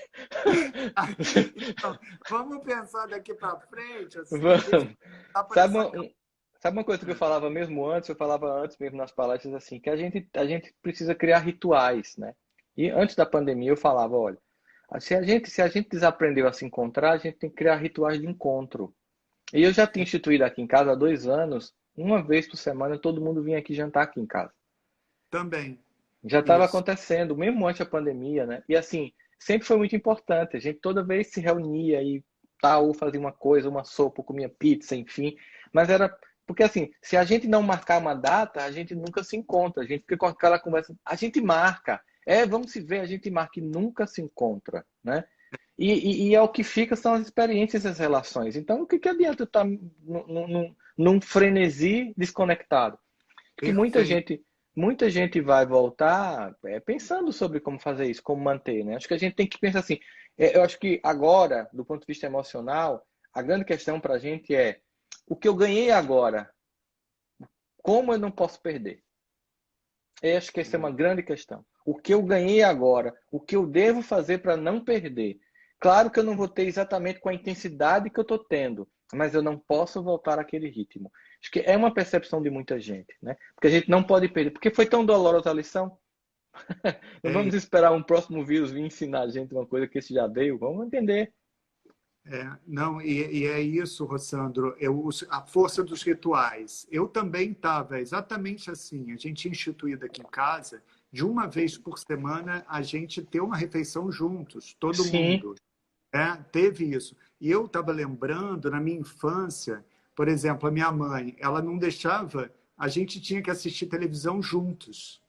Então, vamos pensar daqui para frente, assim, a gente Vamos. tá para Sabe essa uma, campanha. sabe uma coisa que eu falava antes mesmo nas palestras, assim, que a gente precisa criar rituais, né? E antes da pandemia eu falava, olha, se a gente desaprendeu a se encontrar, a gente tem que criar rituais de encontro. E eu já tinha instituído aqui em casa há 2 anos, uma vez por semana, todo mundo vinha aqui jantar aqui em casa. Também, Já estava isso. acontecendo, mesmo antes da pandemia, né? E assim, sempre foi muito importante. A gente toda vez se reunia e tal, fazia uma coisa, uma sopa, comia pizza, enfim. Mas era porque assim, se a gente não marcar uma data, a gente nunca se encontra. A gente fica com aquela conversa, a gente marca. Vamos se ver, a gente marca e nunca se encontra, né? E é o que fica são as experiências e as relações. Então, o que adianta eu estar num frenesi desconectado? Porque muita Perfeito. gente, muita gente vai voltar pensando sobre como fazer isso, como manter, né? Acho que a gente tem que pensar assim, Eu acho que agora, do ponto de vista emocional, a grande questão para a gente é o que eu ganhei agora, como eu não posso perder? Eu acho que essa é uma grande questão. O que eu ganhei agora, o que eu devo fazer para não perder? Claro que eu não vou ter exatamente com a intensidade que eu estou tendo, mas eu não posso voltar àquele ritmo. Acho que é uma percepção de muita gente, né? Porque a gente não pode perder, porque foi tão dolorosa a lição. Não É, vamos esperar um próximo vírus vir ensinar a gente uma coisa que esse já veio. Vamos entender. não, e é isso, Rossandro, a força dos rituais. Eu também estava exatamente assim. A gente tinha instituído aqui em casa, de uma vez por semana, a gente ter uma refeição juntos, todo Sim, mundo. Teve isso. E eu estava lembrando, na minha infância, por exemplo, a minha mãe, ela não deixava, a gente tinha que assistir televisão juntos.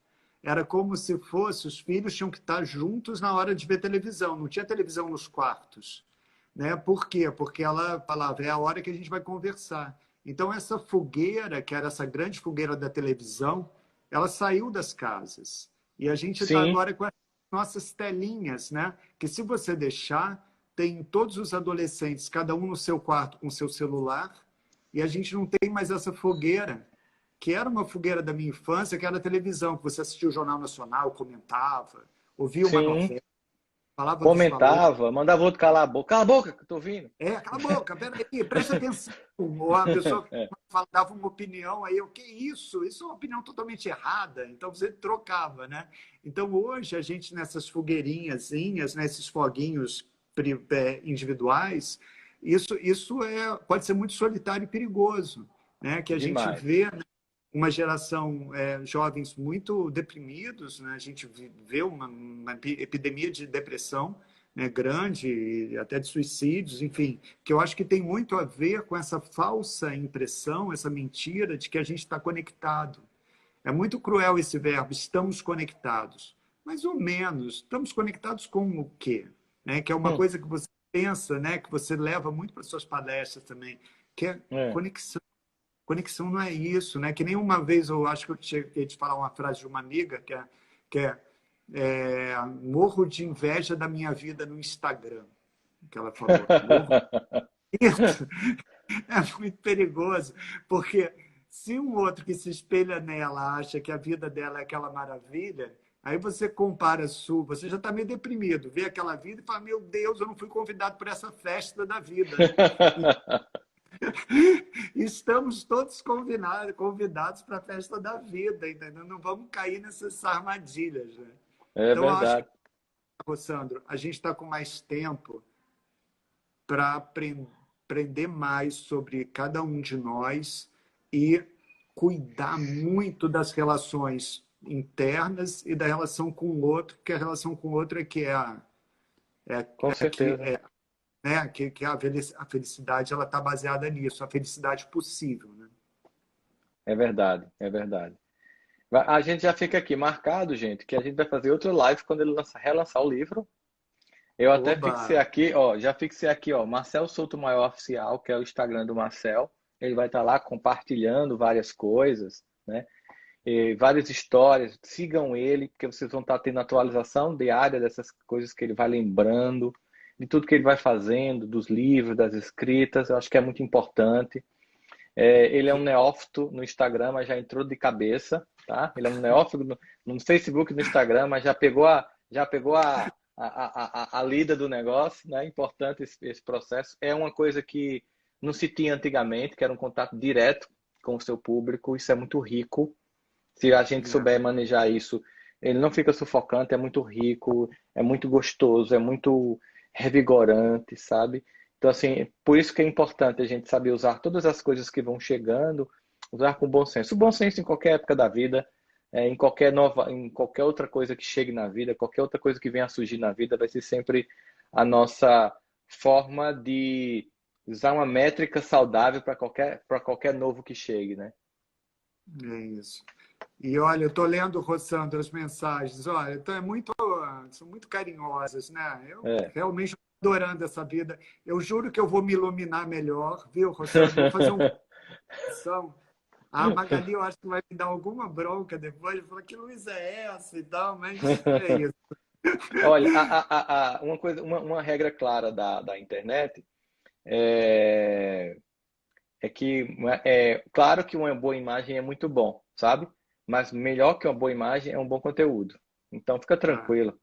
Era como se fosse, os filhos tinham que estar juntos na hora de ver televisão, não tinha televisão nos quartos. Né? Por quê? Porque ela falava, é a hora que a gente vai conversar. Então, essa fogueira, que era essa grande fogueira da televisão, ela saiu das casas. E a gente está sim, agora com as nossas telinhas, né? Que se você deixar, tem todos os adolescentes, cada um no seu quarto com seu celular, e a gente não tem mais essa fogueira, que era uma fogueira da minha infância, que era a televisão, que você assistia o Jornal Nacional, comentava, ouvia uma sim. novela, falava dos valores. Comentava, mandava outro calar a boca. Cala a boca que eu tô ouvindo. Cala a boca, peraí, presta atenção. Ou a pessoa dava uma opinião, aí eu, que isso? Isso é uma opinião totalmente errada. Então você trocava, né? Então hoje a gente nessas fogueirinhazinhas, nesses foguinhos individuais, isso pode ser muito solitário e perigoso, né? Que a gente Demais. vê, né, uma geração jovens muito deprimidos, né? A gente vê uma epidemia de depressão, né, grande, até de suicídios, enfim, que eu acho que tem muito a ver com essa falsa impressão, essa mentira de que a gente está conectado. É muito cruel esse verbo, estamos conectados. Mais ou menos. Estamos conectados com o quê? Né? Que é uma Hum, coisa que você pensa, né? Que você leva muito para suas palestras também, que é é. conexão. Conexão não é isso, né? Que nem uma vez eu acho que eu cheguei a te falar uma frase de uma amiga que é morro de inveja da minha vida no Instagram, que ela falou. Morro disso. É muito perigoso, porque se um outro que se espelha nela acha que a vida dela é aquela maravilha, aí você compara a sua, você já está meio deprimido, vê aquela vida e fala, meu Deus, eu não fui convidado para essa festa da vida. Estamos todos convidados para a festa da vida, entendeu? Não vamos cair nessas armadilhas, né? É Então, eu acho que, verdade. Sandro, a gente está com mais tempo para aprender mais sobre cada um de nós e cuidar muito das relações internas e da relação com o outro, porque a relação com o outro é que Com é que certeza. né, que a felicidade ela está baseada nisso, a felicidade possível, né? É verdade, é verdade. A gente já fica aqui marcado, gente, que a gente vai fazer outra live quando ele relançar o livro. Eu até Oba! fixei aqui, ó, já fixei aqui, ó, Marcel Souto Maior Oficial, que é o Instagram do Marcel. Ele vai estar lá compartilhando várias coisas, né? E várias histórias. Sigam ele, porque vocês vão estar tendo atualização diária dessas coisas que ele vai lembrando, de tudo que ele vai fazendo, dos livros, das escritas. Eu acho que é muito importante. Ele é um neófito no Instagram, mas já entrou de cabeça, tá? Ele é um neófito no Facebook e no Instagram, mas já pegou a lida do negócio, né? Importante esse processo. É uma coisa que não se tinha antigamente, que era um contato direto com o seu público. Isso é muito rico. Se a gente É, souber manejar isso, ele não fica sufocante, é muito rico, é muito gostoso, é muito revigorante, sabe? Então, assim, por isso que é importante a gente saber usar todas as coisas que vão chegando, usar com bom senso. O bom senso em qualquer época da vida, em qualquer outra coisa que chegue na vida, qualquer outra coisa que venha a surgir na vida, vai ser sempre a nossa forma de usar uma métrica saudável para qualquer novo que chegue, né? é isso. E olha, eu estou lendo, Rossandro, as mensagens. Olha, então são muito carinhosas, né? Eu É. realmente estou adorando essa vida. Eu juro que eu vou me iluminar melhor, viu, Rossandro? Vou fazer uma ação. A Magali, eu acho que vai me dar alguma bronca depois. Falar que luz é essa e tal, mas é isso. Olha, uma coisa, uma regra clara da internet é, é que claro que uma boa imagem é muito bom, sabe? Mas melhor que uma boa imagem é um bom conteúdo. Então fica Ah, tranquilo,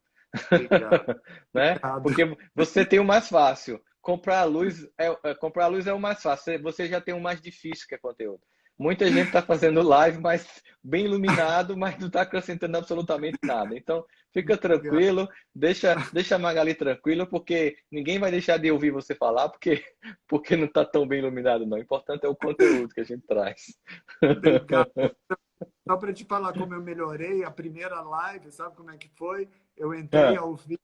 obrigado, né? obrigado. Porque você tem o mais fácil. Comprar a luz é o mais fácil. Você já tem o mais difícil que é conteúdo. Muita gente está fazendo live, mas bem iluminado, mas não está acrescentando absolutamente nada. Então, fica Obrigado. tranquilo, deixa a Magali tranquila, porque ninguém vai deixar de ouvir você falar, porque não está tão bem iluminado, não. O importante é o conteúdo que a gente traz. Obrigado. Só para te falar como eu melhorei, a primeira live, sabe como é que foi? Eu entrei Ah, ao vivo,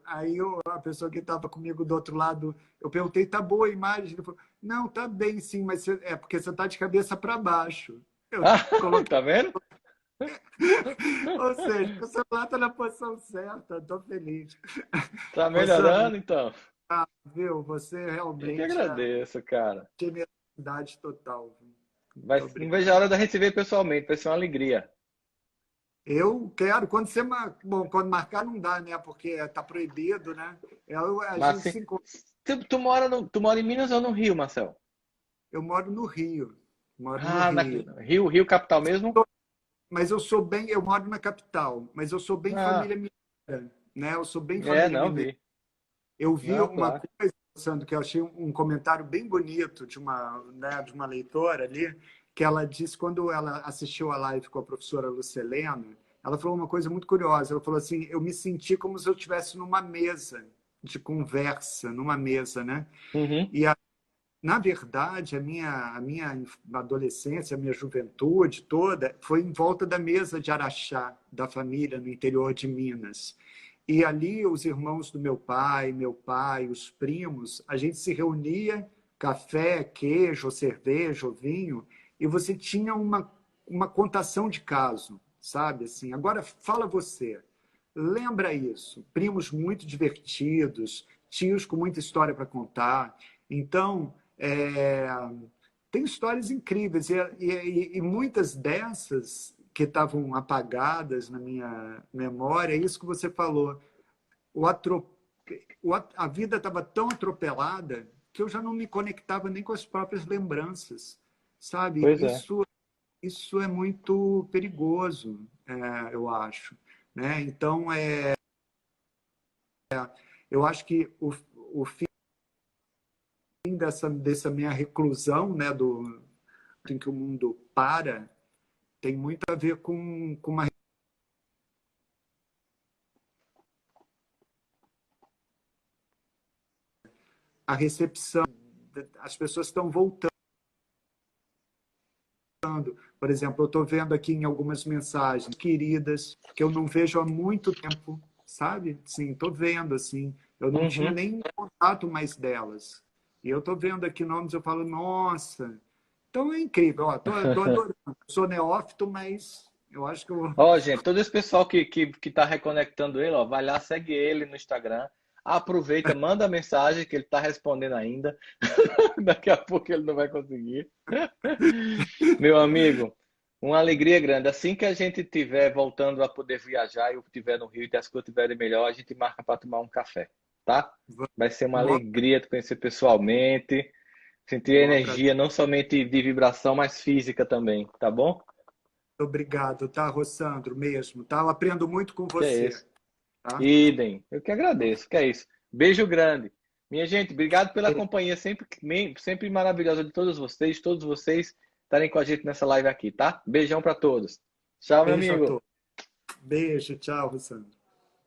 aí a pessoa que estava comigo do outro lado, eu perguntei, tá boa a imagem? Ele falou, não, tá bem sim, mas é porque você está de cabeça para baixo. Eu coloquei, tá vendo? ou seja, o celular está na posição certa, estou feliz. Tá Ô, Sandro, melhorando, então. viu? Você Eu que realmente é agradeço, cara. genialidade total. Viu? Muito Mas não vejo obrigado. a hora da gente se ver pessoalmente, vai ser uma alegria. Eu quero, quando você bom, quando marcar não dá, né? Porque está proibido, né? A Mas gente assim, se encontra. tu mora em Minas ou no Rio, Marcel? Eu moro no Rio, moro no Ah, Rio. Rio capital mesmo? Mas eu sou bem, eu moro na capital, mas eu sou bem Ah, família mineira, né? Eu sou bem família não mineira. vi. Eu vi Não, uma claro. coisa, Sandro, que eu achei um comentário bem bonito de uma, né, de uma leitora ali, que ela disse quando ela assistiu a live com a professora Lucelena, ela falou uma coisa muito curiosa. Ela falou assim: eu me senti como se eu estivesse numa mesa de conversa, numa mesa, né? Uhum. E na verdade, a minha adolescência, a minha juventude toda foi em volta da mesa de Araxá, da família no interior de Minas. E ali os irmãos do meu pai, os primos, a gente se reunia, café, queijo, cerveja, vinho, e você tinha uma contação de caso, sabe? Assim, agora fala você, lembra isso? Primos muito divertidos, tios com muita história para contar. Então, tem histórias incríveis e muitas dessas que estavam apagadas na minha memória, é isso que você falou. O atro... A vida estava tão atropelada que eu já não me conectava nem com as próprias lembranças, sabe? Pois é. Isso é muito perigoso, eu acho, né? Então, eu acho que o fim dessa minha reclusão, né, em que o mundo para, tem muito a ver com a recepção. As pessoas estão voltando. Por exemplo, eu estou vendo aqui em algumas mensagens queridas que eu não vejo há muito tempo, sabe? Sim, estou vendo assim. Eu não tinha Uhum. nem contato mais delas. E eu estou vendo aqui nomes, eu falo, nossa. Então é incrível. Tô adorando. Sou neófito, mas eu acho que eu Ó, gente, todo esse pessoal que tá reconectando ele, ó, vai lá, segue ele no Instagram. Aproveita, manda mensagem que ele tá respondendo ainda. Daqui a pouco ele não vai conseguir. Meu amigo, uma alegria grande. Assim que a gente tiver voltando a poder viajar e eu estiver no Rio e as coisas estiverem melhor, a gente marca para tomar um café, tá? Vai ser uma vou, alegria te conhecer pessoalmente, sentir a vou para. energia não somente de vibração, mas física também, tá bom? Obrigado, tá, Rossandro, mesmo, tá? Eu aprendo muito com Que é você, isso. tá? Idem. Eu que agradeço, que é isso. Beijo grande. Minha gente, obrigado pela companhia sempre maravilhosa de todos vocês estarem com a gente nessa live aqui, tá? Beijão para todos. Tchau, meu Beijo a amigo. todos. Beijo, tchau, Rossandro.